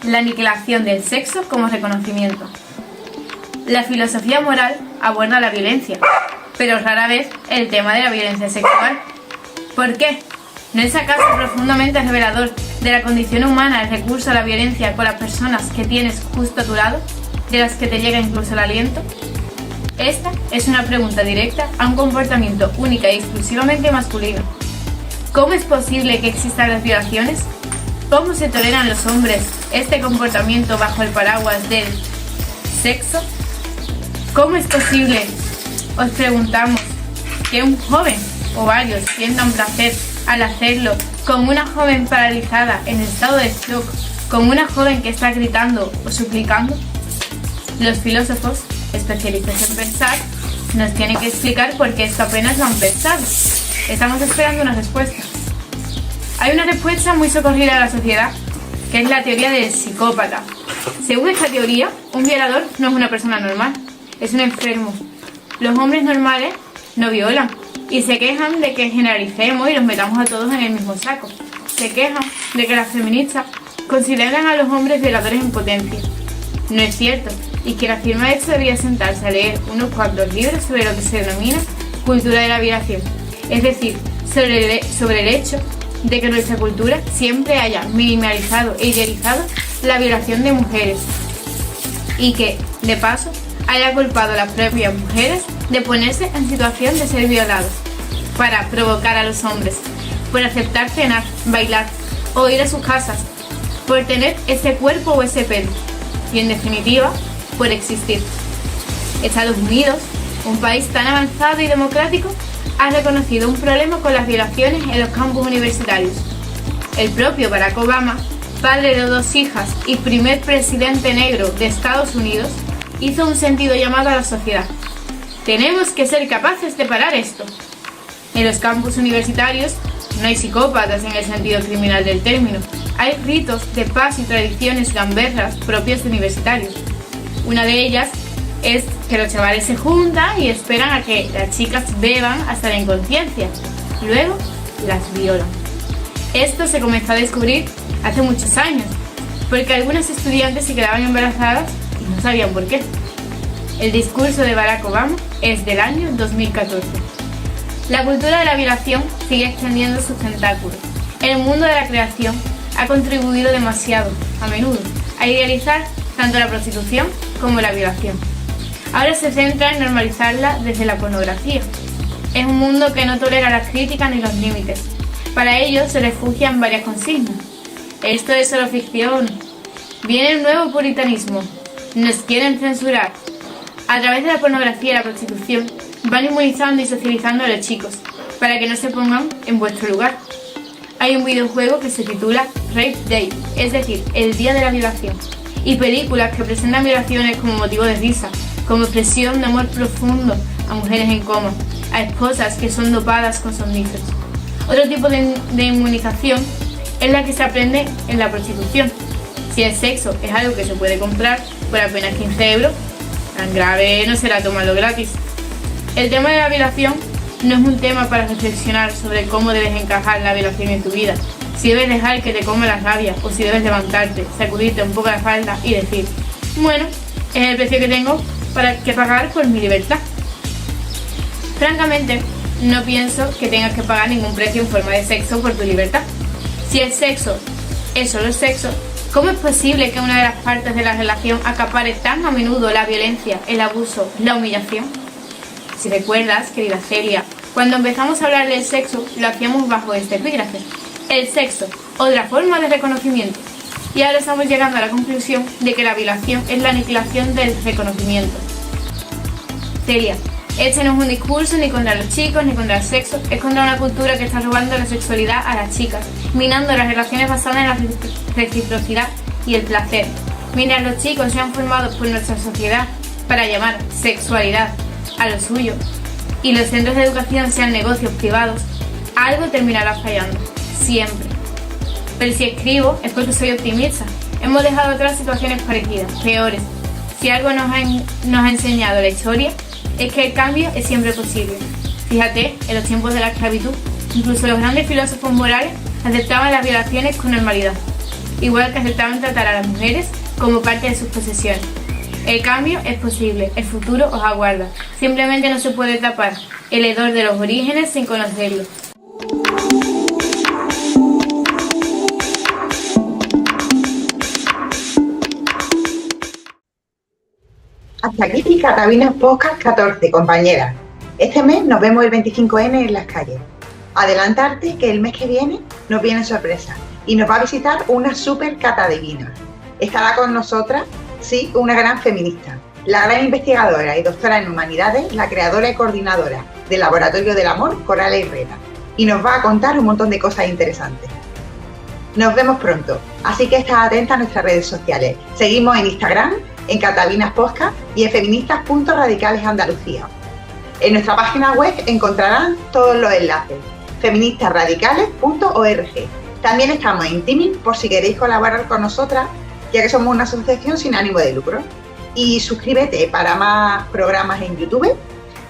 La aniquilación del sexo como reconocimiento. La filosofía moral aborda la violencia, pero rara vez el tema de la violencia sexual. ¿Por qué? ¿No es acaso profundamente revelador de la condición humana el recurso a la violencia con las personas que tienes justo a tu lado, de las que te llega incluso el aliento? Esta es una pregunta directa a un comportamiento única y exclusivamente masculino. ¿Cómo es posible que existan las violaciones? ¿Cómo se toleran los hombres este comportamiento bajo el paraguas del sexo? ¿Cómo es posible, os preguntamos, que un joven o varios sientan placer al hacerlo, como una joven paralizada en estado de shock, como una joven que está gritando o suplicando? Los filósofos, especialistas en pensar, nos tienen que explicar por qué esto apenas lo han pensado. Estamos esperando una respuesta. Hay una respuesta muy socorrida a la sociedad, que es la teoría del psicópata. Según esta teoría, un violador no es una persona normal, es un enfermo. Los hombres normales no violan y se quejan de que generalicemos y los metamos a todos en el mismo saco. Se quejan de que las feministas consideran a los hombres violadores en potencia. No es cierto, y quien afirma esto debería sentarse a leer unos cuantos libros sobre lo que se denomina cultura de la violación, es decir, sobre el hecho de que en nuestra cultura siempre haya minimalizado e idealizado la violación de mujeres y que, de paso, haya culpado a las propias mujeres de ponerse en situación de ser violados para provocar a los hombres, por aceptar cenar, bailar o ir a sus casas, por tener ese cuerpo o ese pelo y, en definitiva, por existir. Estados Unidos, un país tan avanzado y democrático, ha reconocido un problema con las violaciones en los campus universitarios. El propio Barack Obama, padre de 2 hijas y primer presidente negro de Estados Unidos, hizo un sentido llamado a la sociedad. Tenemos que ser capaces de parar esto. En los campus universitarios no hay psicópatas en el sentido criminal del término. Hay ritos de paz y tradiciones gamberras propios de universitarios. Una de ellas es que los chavales se juntan y esperan a que las chicas beban hasta la inconsciencia. Luego las violan. Esto se comenzó a descubrir hace muchos años, porque algunas estudiantes se quedaban embarazadas y no sabían por qué. El discurso de Barack Obama es del año 2014. La cultura de la violación sigue extendiendo sus tentáculos. El mundo de la creación ha contribuido demasiado, a menudo, a idealizar tanto la prostitución como la violación. Ahora se centra en normalizarla desde la pornografía. Es un mundo que no tolera las críticas ni los límites. Para ello se refugia en varias consignas. Esto es solo ficción. Viene el nuevo puritanismo. Nos quieren censurar. A través de la pornografía y la prostitución van inmunizando y socializando a los chicos para que no se pongan en vuestro lugar. Hay un videojuego que se titula Rape Day, es decir, el día de la violación, y películas que presentan violaciones como motivo de risa, como expresión de amor profundo a mujeres en coma, a esposas que son dopadas con somníferos. Otro tipo de inmunización es la que se aprende en la prostitución. Si el sexo es algo que se puede comprar por apenas 15 euros, tan grave no será tomarlo gratis. El tema de la violación no es un tema para reflexionar sobre cómo debes encajar la violación en tu vida, si debes dejar que te coma la rabia o si debes levantarte, sacudirte un poco la falda y decir, bueno, es el precio que tengo para que pagar por mi libertad. Francamente, no pienso que tengas que pagar ningún precio en forma de sexo por tu libertad. Si el sexo es solo sexo, ¿cómo es posible que una de las partes de la relación acapare tan a menudo la violencia, el abuso, la humillación? Si recuerdas, querida Celia, cuando empezamos a hablar del sexo, lo hacíamos bajo este epígrafe: el sexo, otra forma de reconocimiento. Y ahora estamos llegando a la conclusión de que la violación es la aniquilación del reconocimiento. Celia, este no es un discurso ni contra los chicos ni contra el sexo, es contra una cultura que está robando la sexualidad a las chicas, minando las relaciones basadas en la reciprocidad y el placer. Mientras los chicos sean formados por nuestra sociedad para llamar sexualidad a lo suyo y los centros de educación sean negocios privados, algo terminará fallando, siempre. Pero si escribo es porque soy optimista. Hemos dejado atrás situaciones parecidas, peores. Si algo nos ha enseñado la historia, es que el cambio es siempre posible. Fíjate, en los tiempos de la esclavitud, incluso los grandes filósofos morales aceptaban las violaciones con normalidad, igual que aceptaban tratar a las mujeres como parte de sus posesiones. El cambio es posible, el futuro os aguarda. Simplemente no se puede tapar el hedor de los orígenes sin conocerlo. Hasta aquí Catavinas Podcast 14, compañeras. Este mes nos vemos el 25N en las calles. Adelantarte que el mes que viene nos viene sorpresa y nos va a visitar una super cata divina. Estará con nosotras, sí, una gran feminista, la gran investigadora y doctora en humanidades, la creadora y coordinadora del Laboratorio del Amor, Coral Herrera, y nos va a contar un montón de cosas interesantes. Nos vemos pronto, así que estad atenta a nuestras redes sociales. Seguimos en Instagram, en Catavinas Podcast y en feministas.radicales Andalucía. En nuestra página web encontrarán todos los enlaces, feministasradicales.org. También estamos en Teaming por si queréis colaborar con nosotras, ya que somos una asociación sin ánimo de lucro. Y suscríbete para más programas en YouTube.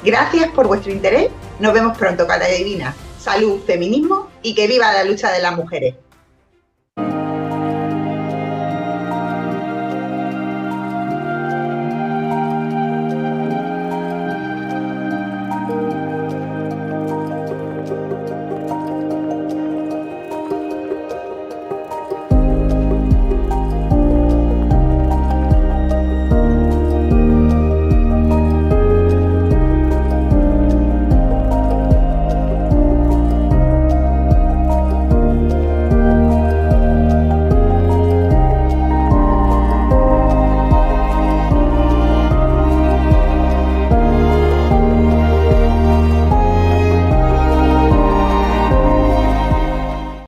Gracias por vuestro interés. Nos vemos pronto, Cata Divina. Salud, feminismo y que viva la lucha de las mujeres.